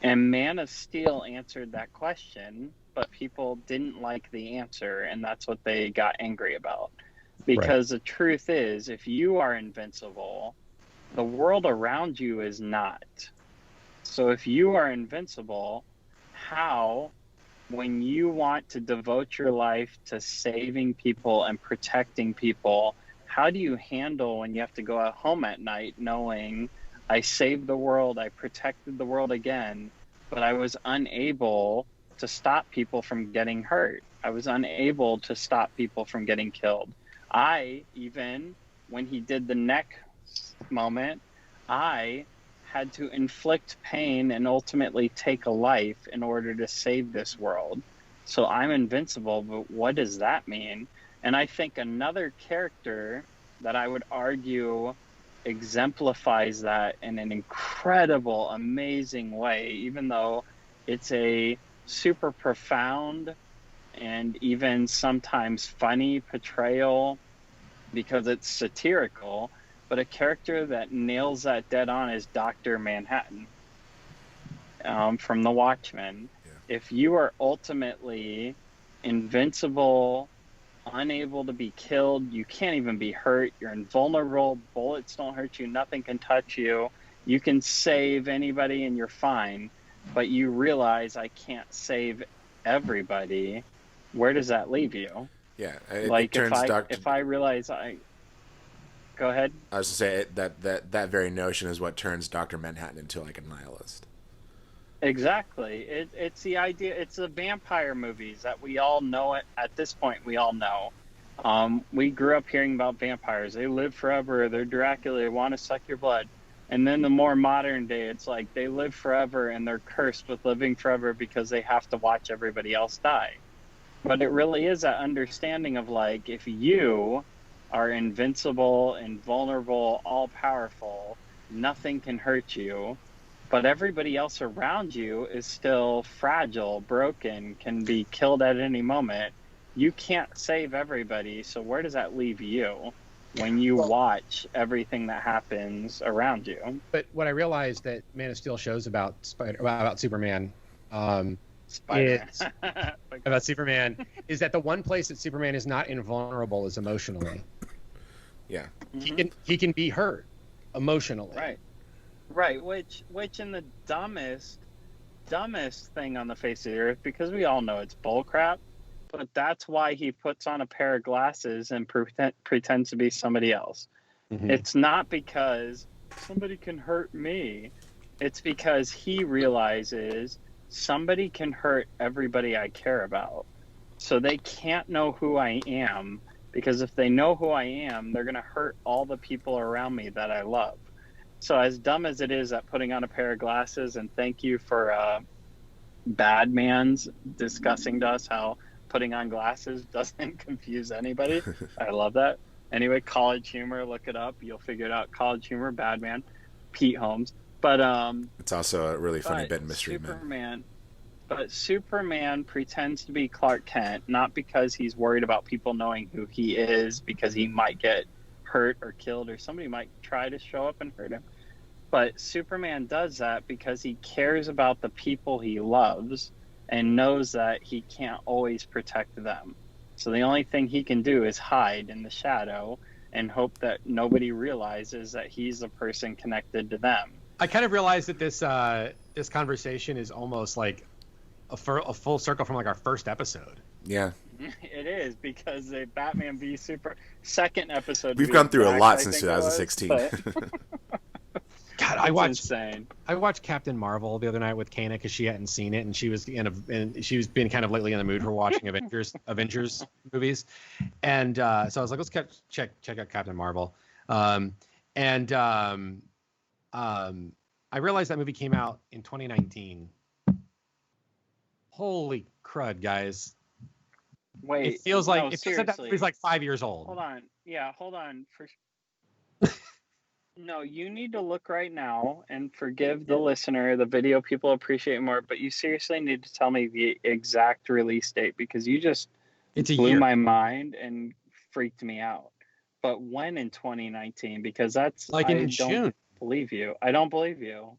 And Man of Steel answered that question, but people didn't like the answer, and that's what they got angry about. Because the truth is, if you are invincible, the world around you is not. So if you are invincible, how, when you want to devote your life to saving people and protecting people, how do you handle when you have to go at home at night knowing I saved the world, I protected the world again, but I was unable to stop people from getting hurt. I was unable to stop people from getting killed. When he did the neck moment, I had to inflict pain and ultimately take a life in order to save this world. So I'm invincible, but what does that mean? And I think another character that I would argue exemplifies that in an incredible, amazing way, even though it's a super profound and even sometimes funny portrayal because it's satirical, but a character that nails that dead on is Dr. Manhattan from The Watchmen. Yeah. If you are ultimately invincible, unable to be killed, you can't even be hurt, you're invulnerable, bullets don't hurt you, nothing can touch you, you can save anybody and you're fine, but you realize I can't save everybody, where does that leave you? Yeah, if I realize Go ahead. I was to say that very notion is what turns Dr. Manhattan into like a nihilist. Exactly. It's the idea. It's the vampire movies that we all know it at this point. We all know. We grew up hearing about vampires. They live forever. They're Dracula. They want to suck your blood. And then the more modern day, it's like they live forever and they're cursed with living forever because they have to watch everybody else die. But it really is that understanding of like, if you are invincible, invulnerable, all-powerful, nothing can hurt you, but everybody else around you is still fragile, broken, can be killed at any moment. You can't save everybody, so where does that leave you when you watch everything that happens around you? But what I realized that Man of Steel shows about Superman Spider-Man. is about Superman is that the one place that Superman is not invulnerable is emotionally. Yeah. He can be hurt emotionally. Right. Which in the dumbest thing on the face of the earth, because we all know it's bullcrap, but that's why he puts on a pair of glasses and pretends to be somebody else. Mm-hmm. It's not because somebody can hurt me. It's because he realizes somebody can hurt everybody I care about. So they can't know who I am, because if they know who I am, they're going to hurt all the people around me that I love. So as dumb as it is at putting on a pair of glasses, and thank you for Badman's discussing to us how putting on glasses doesn't confuse anybody. I love that. Anyway, College Humor, look it up. You'll figure it out. College Humor, Badman, Pete Holmes. But it's also a really funny bit in Mystery Men. But Superman pretends to be Clark Kent, not because he's worried about people knowing who he is, because he might get hurt or killed, or somebody might try to show up and hurt him. But Superman does that because he cares about the people he loves and knows that he can't always protect them. So the only thing he can do is hide in the shadow and hope that nobody realizes that he's the person connected to them. I kind of realized that this conversation is almost like a full circle from like our first episode. Yeah. It is, because the Batman v Super second episode. We've gone through a lot since 2016. God, I watched Captain Marvel the other night with Kana because she hadn't seen it, and she was she's been kind of lately in the mood for watching Avengers movies, and so I was like, let's check out Captain Marvel, I realized that movie came out in 2019. Holy crud, guys! Wait, it feels like that movie's like 5 years old. Hold on. No, you need to look right now and forgive the listener. The video people appreciate more, but you seriously need to tell me the exact release date, because you just blew my mind and freaked me out. But when in 2019? Because that's like in June. I don't believe you.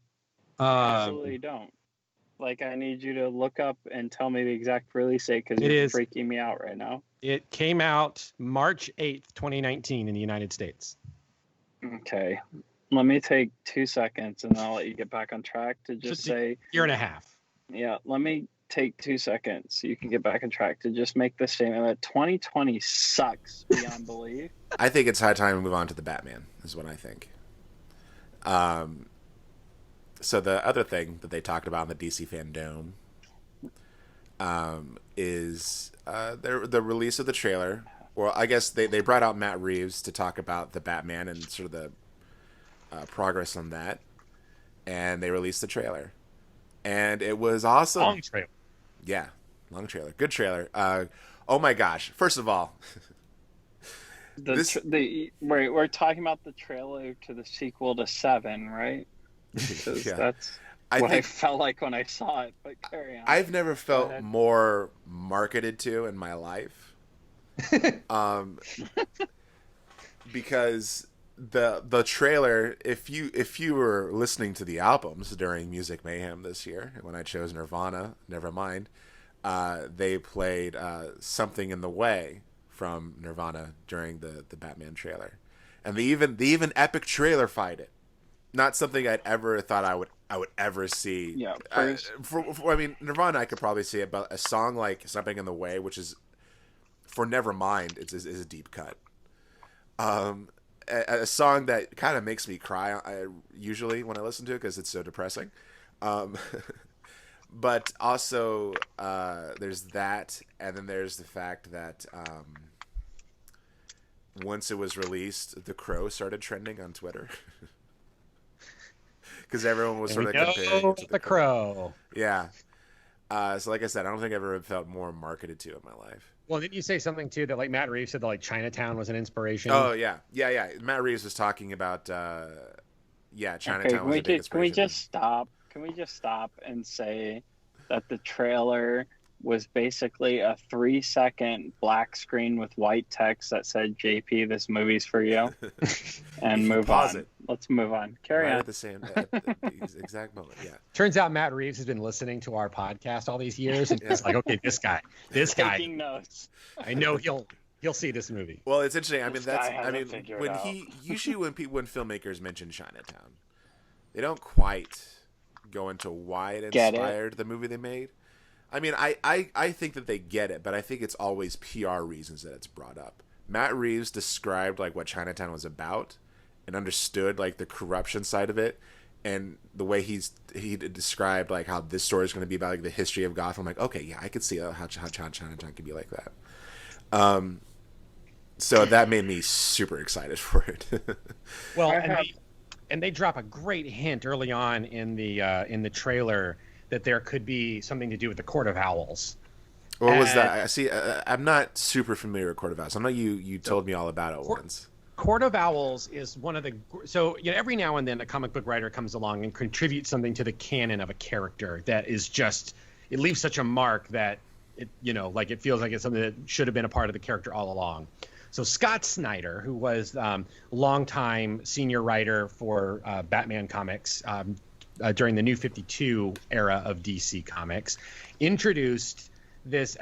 Absolutely don't. Like, I need you to look up and tell me the exact release date, because you're freaking me out right now. It came out March 8th, 2019 in the United States. Okay. Let me take 2 seconds, and I'll let you get back on track to just say... Year and a half. Yeah, let me take 2 seconds so you can get back on track to just make the statement that 2020 sucks beyond belief. I think it's high time to move on to the Batman, is what I think. So the other thing that they talked about in the DC Fandom is the release of the trailer. Well, I guess they brought out Matt Reeves to talk about the Batman and sort of the progress on that. And they released the trailer. And it was awesome. Long trailer. Yeah, long trailer. Good trailer. Oh my gosh. First of all... we're talking about the trailer to the sequel to 7, right? Because that's what I felt like when I saw it, but carry on. I've never felt more marketed to in my life. Because the trailer, if you were listening to the albums during Music Mayhem this year, when I chose Nirvana, never mind, they played Something in the Way from Nirvana during the Batman trailer, and they even epic trailer fight it. Not something I'd ever thought I would ever see. Yeah, I mean, Nirvana I could probably see it, but a song like Something in the Way, which is for Nevermind, is a deep cut. A song that kind of makes me cry usually when I listen to it because it's so depressing. But also there's that, and then there's the fact that once it was released, The Crow started trending on Twitter. Because everyone was sort of comparing it to The Crow. Yeah. So like I said, I don't think I've ever felt more marketed to in my life. Well, didn't you say something too that like Matt Reeves said that like Chinatown was an inspiration? Oh yeah. Matt Reeves was talking about Chinatown was a big inspiration. Can we just stop? Can we just stop and say that the trailer was basically a 3-second black screen with white text that said, "JP, this movie's for you," and move on. Let's move on. Carry right on. at the exact moment. Yeah. Turns out Matt Reeves has been listening to our podcast all these years, and he's like, okay, this guy, Taking notes. I know he'll see this movie. Well, it's interesting. I mean, This that's guy I hasn't mean, figured when out. usually when filmmakers mention Chinatown, they don't quite go into why it Get it? inspired the movie they made. I mean, I think that they get it, but I think it's always PR reasons that it's brought up. Matt Reeves described like what Chinatown was about and understood like the corruption side of it, and the way he described like how this story is going to be about like the history of Gotham. I'm like, okay, yeah, I could see how Chinatown could be like that. So that made me super excited for it. Well, and they drop a great hint early on in the trailer that there could be something to do with the Court of Owls. What was that? See, I'm not super familiar with Court of Owls. I know you told me all about it once. Court of Owls is one of the every now and then a comic book writer comes along and contributes something to the canon of a character that is just, it leaves such a mark that it like it feels like it's something that should have been a part of the character all along. So Scott Snyder, who was longtime senior writer for Batman comics during the New 52 era of DC Comics, introduced this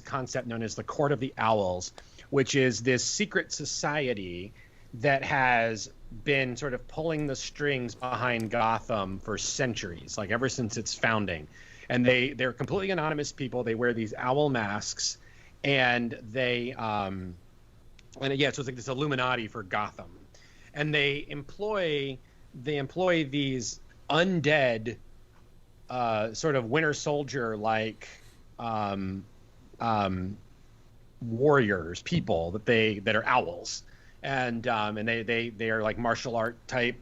concept known as the Court of the Owls, which is this secret society that has been sort of pulling the strings behind Gotham for centuries, like ever since its founding. And they're completely anonymous people. They wear these owl masks, and so it's like this Illuminati for Gotham. And they employ these undead sort of Winter Soldier like warriors, people that are owls, and they are like martial art type.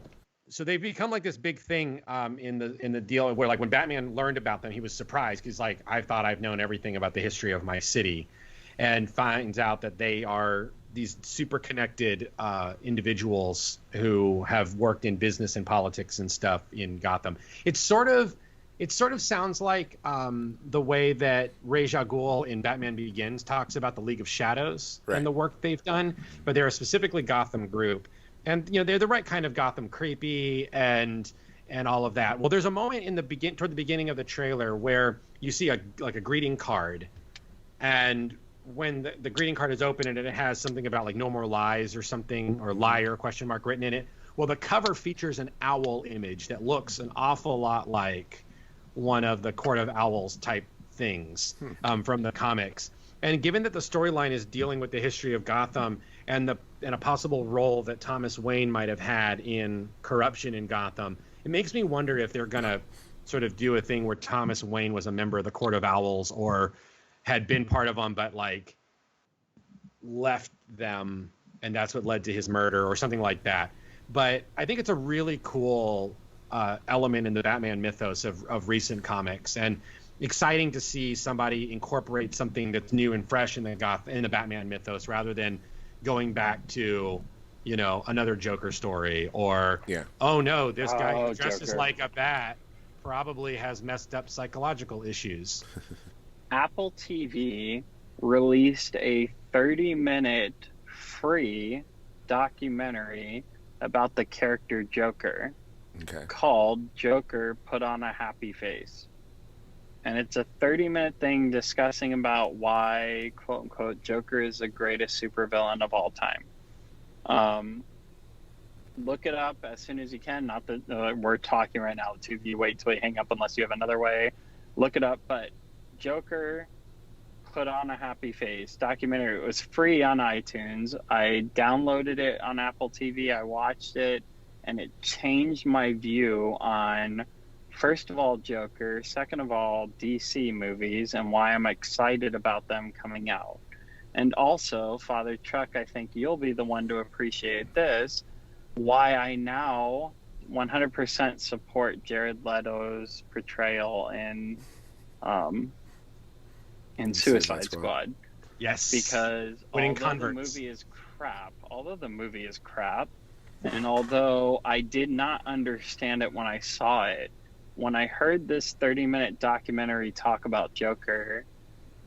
So they've become like this big thing in the deal where, like, when Batman learned about them, he was surprised because, like, I thought I've known everything about the history of my city, and finds out that they are these super connected individuals who have worked in business and politics and stuff in Gotham. It sort of sounds like the way that Ra's al Ghul in Batman Begins talks about the League of Shadows and the work they've done, but they're a specifically Gotham group, and they're the right kind of Gotham creepy and all of that. Well, there's a moment toward the beginning of the trailer where you see a greeting card, and when the greeting card is open and it has something about like no more lies or something, or liar ? Written in it. Well, the cover features an owl image that looks an awful lot like one of the Court of Owls type things from the comics. And given that the storyline is dealing with the history of Gotham and a possible role that Thomas Wayne might have had in corruption in Gotham, it makes me wonder if they're gonna sort of do a thing where Thomas Wayne was a member of the Court of Owls, or had been part of them but like left them, and that's what led to his murder or something like that. But I think it's a really cool element in the Batman mythos of recent comics, and exciting to see somebody incorporate something that's new and fresh in the Batman mythos, rather than going back to another Joker story, or oh no, this guy who dresses Joker. like a bat probably has messed up psychological issues. Apple TV released a 30-minute free documentary about the character Joker, called Joker Put on a Happy Face. And it's a 30-minute thing discussing about why, quote unquote, Joker is the greatest supervillain of all time. Look it up as soon as you can. Not that we're talking right now, the TV. Wait till we hang up unless you have another way. Look it up. But Joker Put on a Happy Face documentary. It was free on iTunes. I downloaded it on Apple TV. I watched it, and it changed my view on, first of all, Joker, second of all, DC movies, and why I'm excited about them coming out. And also, Father Chuck, I think you'll be the one to appreciate this, why I now 100% support Jared Leto's portrayal in Suicide Squad. Yes. Because although the movie is crap, and although I did not understand it when I saw it, when I heard this 30-minute documentary talk about Joker,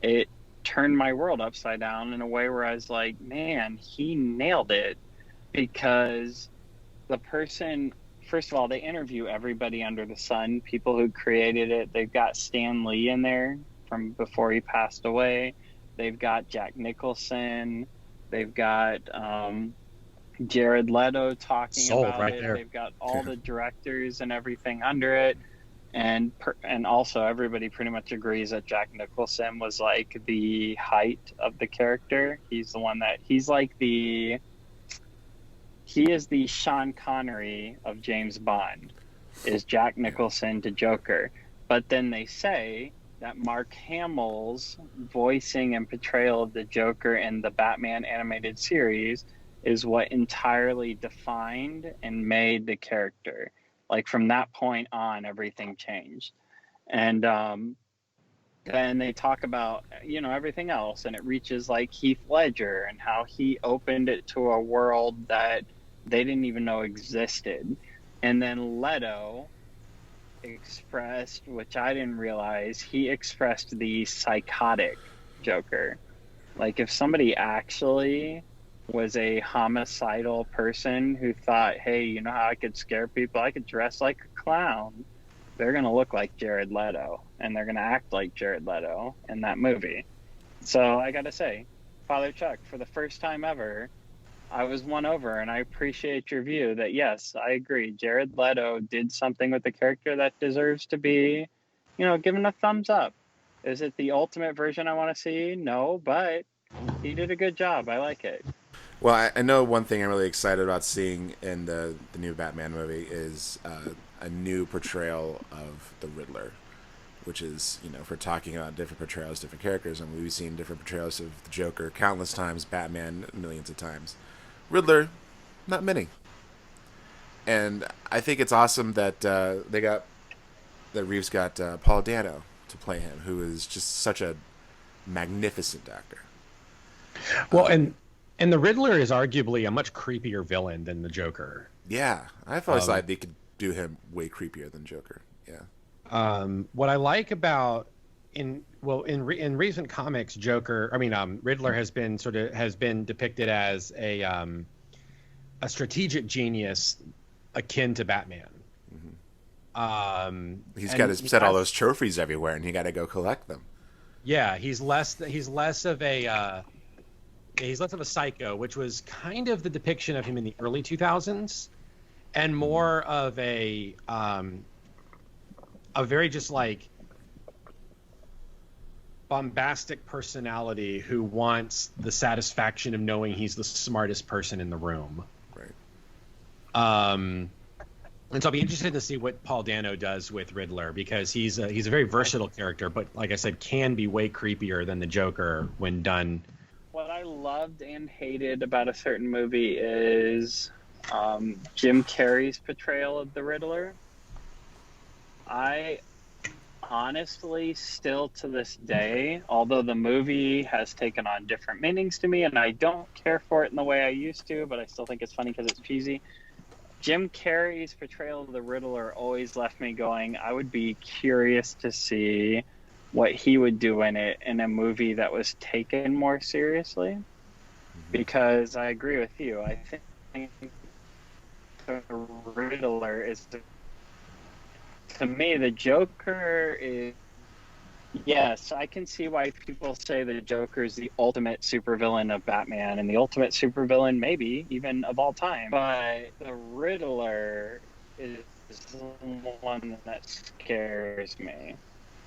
it turned my world upside down in a way where I was like, man, he nailed it. Because the person, first of all, they interview everybody under the sun, people who created it. They've got Stan Lee in there from before he passed away. They've got Jack Nicholson. They've got Jared Leto talking Sold about right it. there. They've got all the directors and everything under it. And also everybody pretty much agrees that Jack Nicholson was like the height of the character. He's the one that he is the Sean Connery of James Bond, is Jack Nicholson to Joker. But then they say that Mark Hamill's voicing and portrayal of the Joker in the Batman animated series is what entirely defined and made the character. Like from that point on, everything changed. And then they talk about, everything else, and it reaches like Heath Ledger and how he opened it to a world that they didn't even know existed. And then Leto expressed, which I didn't realize, he expressed the psychotic Joker. Like if somebody actually was a homicidal person who thought, hey, you know how I could scare people? I could dress like a clown. They're going to look like Jared Leto, and they're going to act like Jared Leto in that movie. So I got to say, Father Chuck, for the first time ever, I was won over, and I appreciate your view that, yes, I agree. Jared Leto did something with the character that deserves to be, given a thumbs up. Is it the ultimate version I want to see? No, but he did a good job. I like it. Well, I know one thing I'm really excited about seeing in the new Batman movie is a new portrayal of the Riddler, which is, if we're talking about different portrayals, different characters, and we've seen different portrayals of the Joker countless times, Batman millions of times. Riddler, not many. And I think it's awesome that Reeves got Paul Dano to play him, who is just such a magnificent actor. Well, and the Riddler is arguably a much creepier villain than the Joker. Yeah, I've always thought they could do him way creepier than Joker. Yeah. What I like about in recent comics, Riddler has been depicted as a strategic genius akin to Batman. Mm-hmm. He's got to set all those trophies everywhere, and he got to go collect them. Yeah, he's less of a psycho, which was kind of the depiction of him in the early 2000s, and more of a very just like bombastic personality who wants the satisfaction of knowing he's the smartest person in the room. Right. And so I'll be interested to see what Paul Dano does with Riddler, because he's a very versatile character, but like I said, can be way creepier than the Joker when done. What I loved and hated about a certain movie is Jim Carrey's portrayal of the Riddler. I honestly, still to this day, although the movie has taken on different meanings to me and I don't care for it in the way I used to, but I still think it's funny because it's cheesy, Jim Carrey's portrayal of the Riddler always left me going, I would be curious to see what he would do in it in a movie that was taken more seriously. Because I agree with you. I think the Riddler is, to me, the Joker is, yes, I can see why people say the Joker is the ultimate supervillain of Batman and the ultimate supervillain maybe even of all time. But the Riddler is the one that scares me.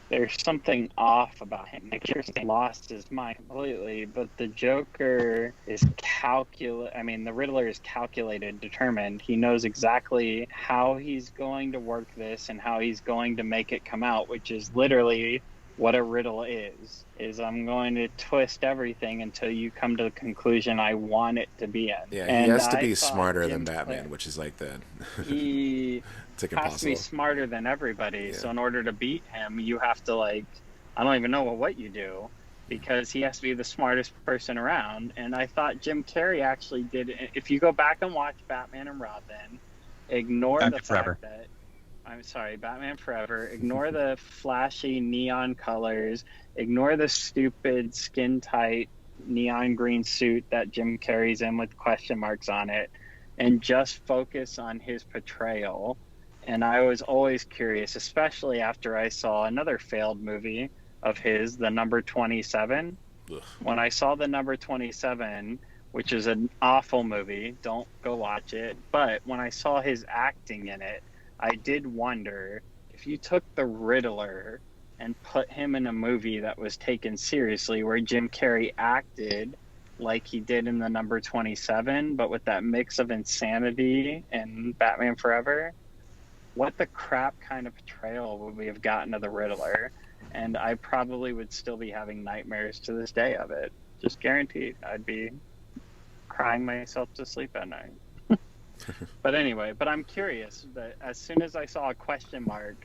There's something off about him. Like, he lost his mind completely, but the Joker is the Riddler is calculated, determined. He knows exactly how he's going to work this and how he's going to make it come out, which is literally what a riddle is I'm going to twist everything until you come to the conclusion I want it to be in. Yeah, and he has to be smarter than Batman, which is like the... He it's like has impossible. to be smarter than everybody, Yeah. so in order to beat him, you have to, I don't even know what you do, because he has to be the smartest person around, and I thought Jim Carrey actually did... If you go back and watch Batman and Robin, ignore the fact that... I'm sorry, Batman Forever. Ignore the flashy neon colors. Ignore the stupid skin-tight neon green suit that Jim Carrey's in with question marks on it. and just focus on his portrayal. And I was always curious, especially after I saw another failed movie of his, The Number 27. Ugh. When I saw The Number 27, which is an awful movie, don't go watch it. But when I saw his acting in it, I did wonder if you took the Riddler and put him in a movie that was taken seriously, where Jim Carrey acted like he did in The Number 27, but with that mix of insanity in Batman Forever, what the crap kind of portrayal would we have gotten of the Riddler? And I probably would still be having nightmares to this day of it. Just guaranteed. I'd be crying myself to sleep at night. But anyway, I'm curious that as soon as I saw a question mark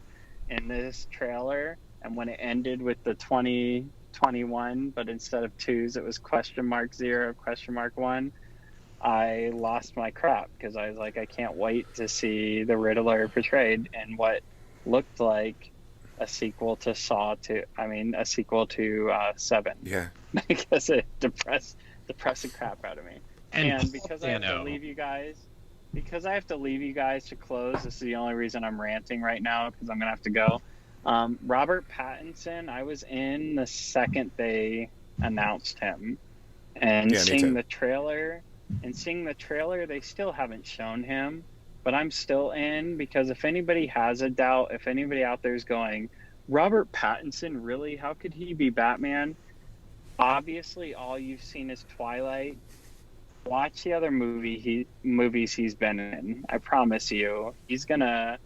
in this trailer, and when it ended with the 2021, but instead of twos, it was question mark 0, question mark 1, I lost my crap, because I was like, I can't wait to see the Riddler portrayed in what looked like a sequel to a sequel to 7. Yeah. Because it depressed the crap out of me. And because I have to leave you guys to close, this is the only reason I'm ranting right now, because I'm going to have to go. Robert Pattinson, I was in the second they announced him. And seeing the trailer, they still haven't shown him. But I'm still in, because if anybody has a doubt, if anybody out there is going, Robert Pattinson, really? How could he be Batman? Obviously, all you've seen is Twilight. Watch the other movies he's been in. I promise you. He's going to,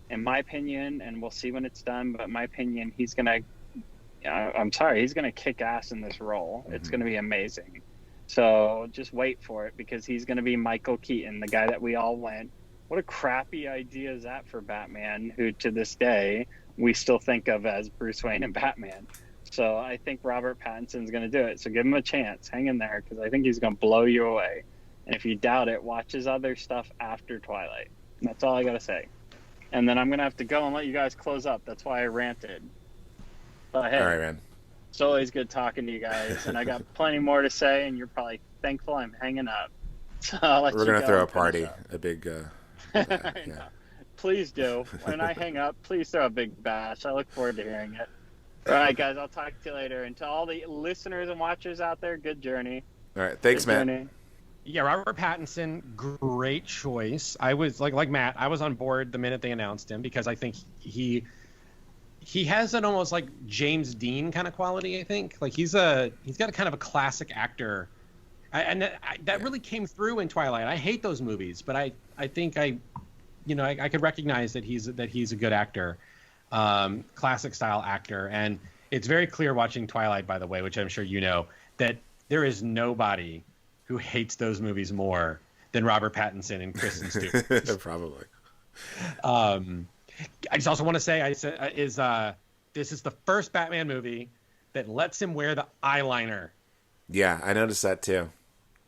in my opinion, and we'll see when it's done, but in my opinion, he's going to kick ass in this role. It's going to be amazing. So just wait for it, because he's going to be Michael Keaton, the guy that we all went, what a crappy idea is that for Batman, who to this day we still think of as Bruce Wayne and Batman. So I think Robert Pattinson's going to do it. So give him a chance. Hang in there, because I think he's going to blow you away. And if you doubt it, watch his other stuff after Twilight. And that's all I got to say. And then I'm going to have to go and let you guys close up. That's why I ranted. But hey, all right, man. It's always good talking to you guys. And I got plenty more to say, and you're probably thankful I'm hanging up. So I'll let We're going to throw a party, a big... yeah. Please do. When I hang up, please throw a big bash. I look forward to hearing it. All right, guys, I'll talk to you later. And to all the listeners and watchers out there, good journey. All right, thanks, Matt. Yeah, Robert Pattinson, great choice. I was like Matt, I was on board the minute they announced him, because I think he has an almost like James Dean kind of quality. I think like he's got a kind of a classic actor, that really came through in Twilight. I hate those movies, but I think I could recognize that he's a good actor, classic style actor. And it's very clear watching Twilight, by the way, which I'm sure you know, that there is nobody who hates those movies more than Robert Pattinson and Kristen Stewart. Probably. I just also want to say, this is the first Batman movie that lets him wear the eyeliner. Yeah, I noticed that too.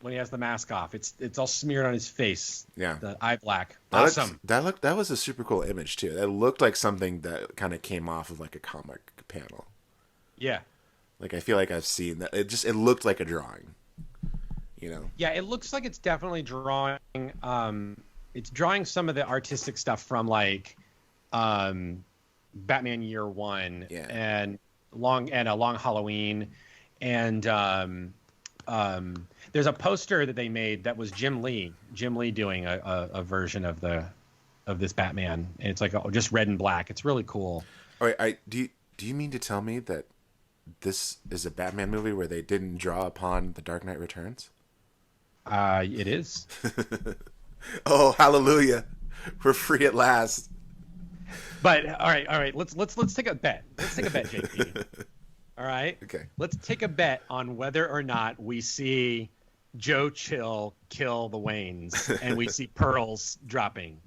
When he has the mask off, it's all smeared on his face. Yeah, the eye black. Awesome. That was a super cool image too. That looked like something that kind of came off of like a comic panel. Yeah. Like I feel like I've seen that. It looked like a drawing. You know. Yeah, it looks like it's definitely drawing. It's drawing some of the artistic stuff from like, Batman Year One. Yeah. And a Long Halloween, and there's a poster that they made that was Jim Lee doing a version of this Batman, and it's like just red and black. It's really cool. All right, do you mean to tell me that this is a Batman movie where they didn't draw upon The Dark Knight Returns? It is. Oh, hallelujah! We're free at last. But all right. Let's take a bet. Let's take a bet, JP. All right. Okay. Let's take a bet on whether or not we see Joe Chill kill the Waynes and we see pearls dropping.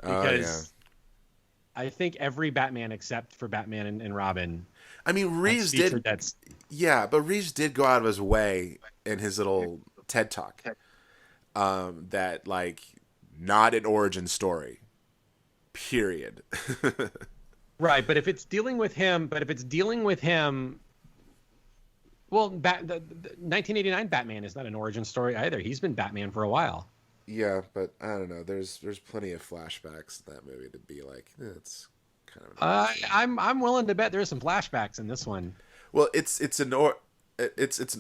Because I think every Batman except for Batman and Robin. I mean, Reeves did. But Reeves did go out of his way in his little TED Talk. That like not an origin story. Period. Right, but if it's dealing with him, well, the 1989 Batman is not an origin story either. He's been Batman for a while. Yeah, but I don't know. There's plenty of flashbacks in that movie to be like, it's kind of I'm willing to bet there's some flashbacks in this one. well, it's an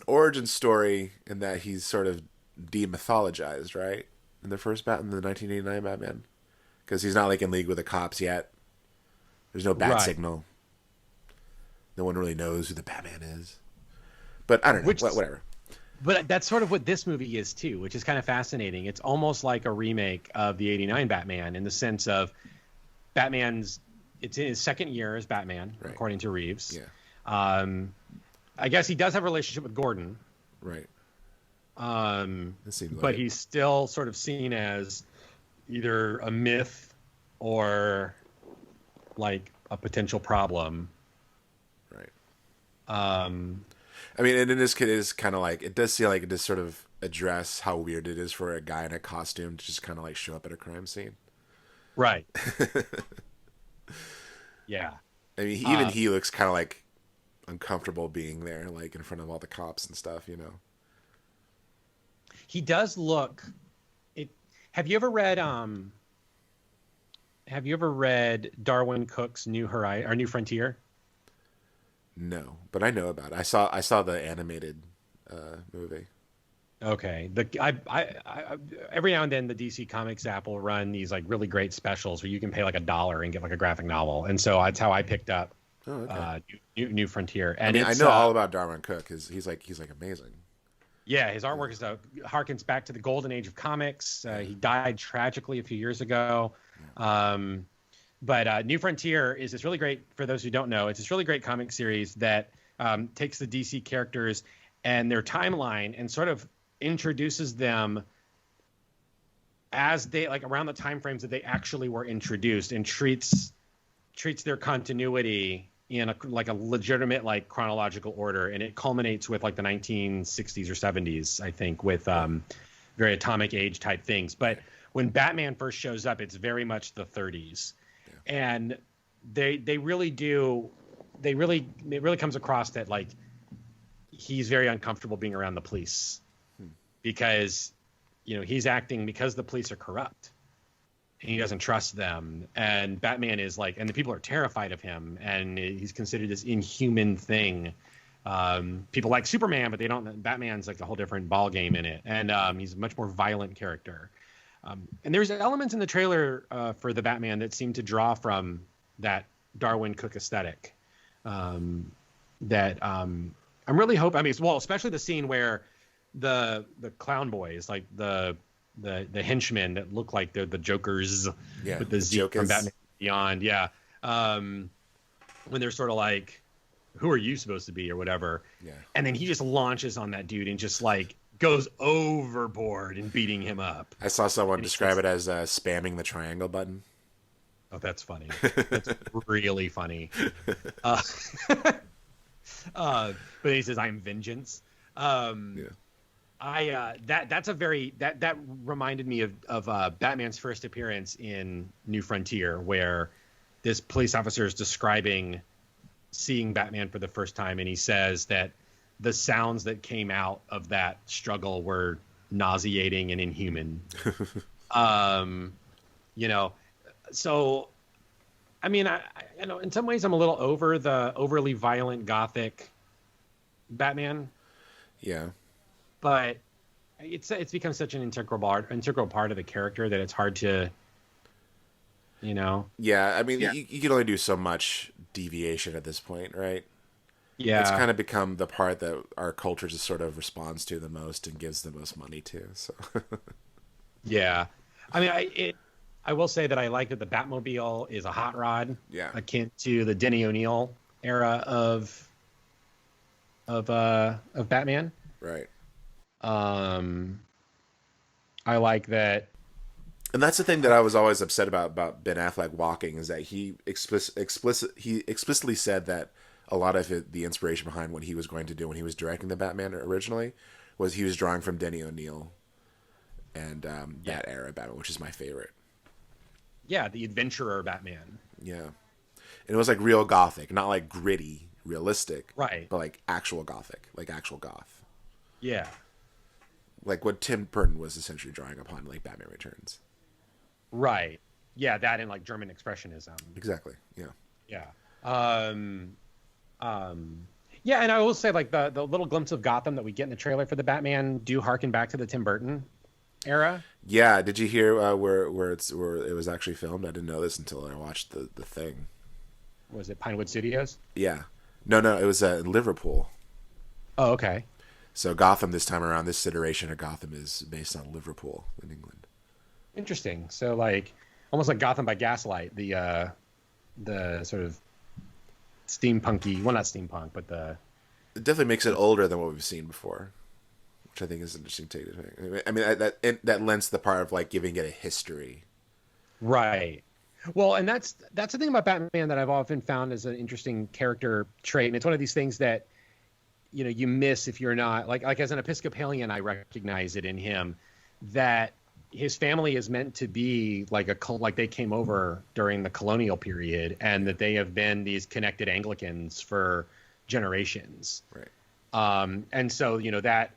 origin story in that he's sort of demythologized, right? In the 1989 Batman, because he's not like in league with the cops yet. There's no bat Right. signal. No one really knows who the Batman is. But I don't know. Whatever. But that's sort of what this movie is too, which is kind of fascinating. It's almost like a remake of the '89 Batman in the sense of it's in his second year as Batman, Right. according to Reeves. Yeah. I guess he does have a relationship with Gordon. Right. It seems like But it. he's still sort of seen as either a myth or like a potential problem. Right. Um, I mean, and in this kid is kind of like, it does seem like it does sort of address how weird it is for a guy in a costume to just kind of like show up at a crime scene. right. Yeah. I mean, even he looks kind of like uncomfortable being there, like in front of all the cops and stuff, you know? He does look. It. Have you ever read? Have you ever read Darwin Cook's New Frontier? No, but I know about it. I saw the animated movie. Okay. Every now and then the DC Comics app will run these like really great specials where you can pay like $1 and get like a graphic novel, and so that's how I picked up Oh, okay. New Frontier. I And mean, I it's, know all about Darwin Cook because he's like amazing. Yeah, his artwork is harkens back to the golden age of comics. He died tragically a few years ago. But New Frontier is this really great, for those who don't know, it's this really great comic series that takes the DC characters and their timeline and sort of introduces them as they, like, around the time frames that they actually were introduced, and treats their continuity in a legitimate, like, chronological order. And it culminates with like the 1960s or 70s, I think, with very atomic age type things. But when Batman first shows up, it's very much the 30s. And it really comes across that, like, he's very uncomfortable being around the police because, you know, he's acting because the police are corrupt and he doesn't trust them. And Batman is like, and the people are terrified of him, and he's considered this inhuman thing. People like Superman, but they don't. Batman's like a whole different ball game in it, and he's a much more violent character. And there's elements in the trailer for the Batman that seem to draw from that Darwin Cook aesthetic. I'm really hoping. I mean, well, especially the scene where the clown boys, like the henchmen that look like they're the Jokers, with the Z from Batman Beyond, when they're sort of like, who are you supposed to be or whatever, and then he just launches on that dude and just like goes overboard in beating him up. I saw someone describe it as spamming the triangle button. Oh, that's funny. That's really funny. But he says, "I'm vengeance." That reminded me of Batman's first appearance in New Frontier, where this police officer is describing seeing Batman for the first time, and he says that the sounds that came out of that struggle were nauseating and inhuman. So, I mean, I in some ways I'm a little over the overly violent gothic Batman. Yeah. But it's become such an integral part of the character that it's hard to, Yeah, I mean, you can only do so much deviation at this point, right? Yeah. It's kind of become the part that our culture just sort of responds to the most and gives the most money to. So. Yeah. I mean, I will say that I like that the Batmobile is a hot rod, akin to the Denny O'Neil era of Batman. Right. I like that. And that's the thing that I was always upset about Ben Affleck walking, is that he explicitly said that a lot of the inspiration behind what he was going to do when he was directing the Batman originally was he was drawing from Denny O'Neil and that era Batman, which is my favorite. Yeah, the adventurer Batman. Yeah. And it was like real gothic, not like gritty, realistic. Right. But like actual gothic, like actual goth. Yeah. like what Tim Burton was essentially drawing upon, like Batman Returns. Right. Yeah, that and like German expressionism. Exactly. Yeah. Yeah. Yeah, and I will say like the little glimpse of Gotham that we get in the trailer for the Batman do harken back to the Tim Burton era. Yeah. Did you hear where it was actually filmed? I didn't know this until I watched the thing. Was it Pinewood Studios? Yeah. No, it was in Liverpool. Oh, okay. So Gotham this time around, this iteration of Gotham is based on Liverpool in England. Interesting. So like almost like Gotham by Gaslight, the sort of steampunky, well, not steampunk, but it definitely makes it older than what we've seen before, which I think is an interesting take. I mean, that lends to the part of like giving it a history. Right. Well, and that's the thing about Batman that I've often found as an interesting character trait, and it's one of these things that you miss if you're not like as an Episcopalian. I recognize it in him that his family is meant to be like they came over during the colonial period, and that they have been these connected Anglicans for generations. Right. And so that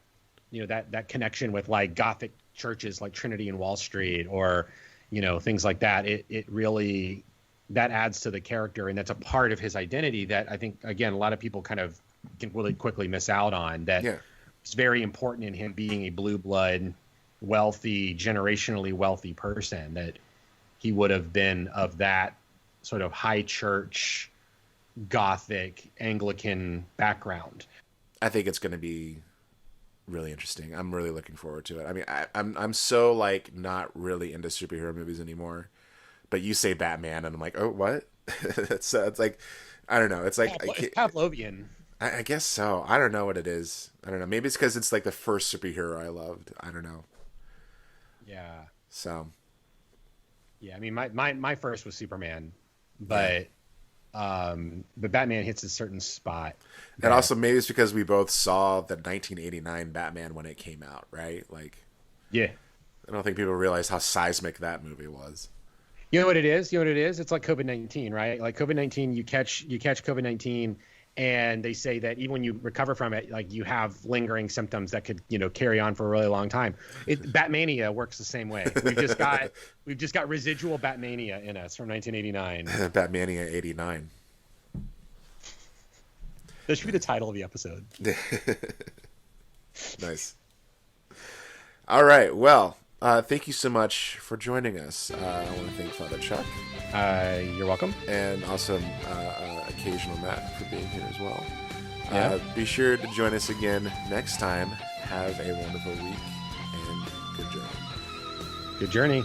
connection with like Gothic churches like Trinity and Wall Street, or things like that, it really that adds to the character, and that's a part of his identity that I think again a lot of people kind of can really quickly miss out on. That it's very important in him being a blue blood, wealthy, generationally wealthy person, that he would have been of that sort of high church, Gothic, Anglican background. I think it's going to be really interesting. I'm really looking forward to it. I mean, I'm so like not really into superhero movies anymore, but you say Batman and I'm like, oh, what? it's like, I don't know. It's like it's Pavlovian. I guess so. I don't know what it is. I don't know. Maybe it's because it's like the first superhero I loved. I don't know. Yeah. So. Yeah, I mean, my first was Superman, but Batman hits a certain spot. And also maybe it's because we both saw the 1989 Batman when it came out, right? Like. Yeah. I don't think people realize how seismic that movie was. You know what it is? It's like COVID-19, right? Like COVID-19, you catch COVID-19. And they say that even when you recover from it, like you have lingering symptoms that could, carry on for a really long time. Batmania works the same way. We've just got residual Batmania in us from 1989. Batmania 89. That should be the title of the episode. Nice. All right. Well, thank you so much for joining us. I want to thank Father Chuck. You're welcome. And also occasional Matt for being here as well. Yeah. Be sure to join us again next time. Have a wonderful week and good journey. Good journey.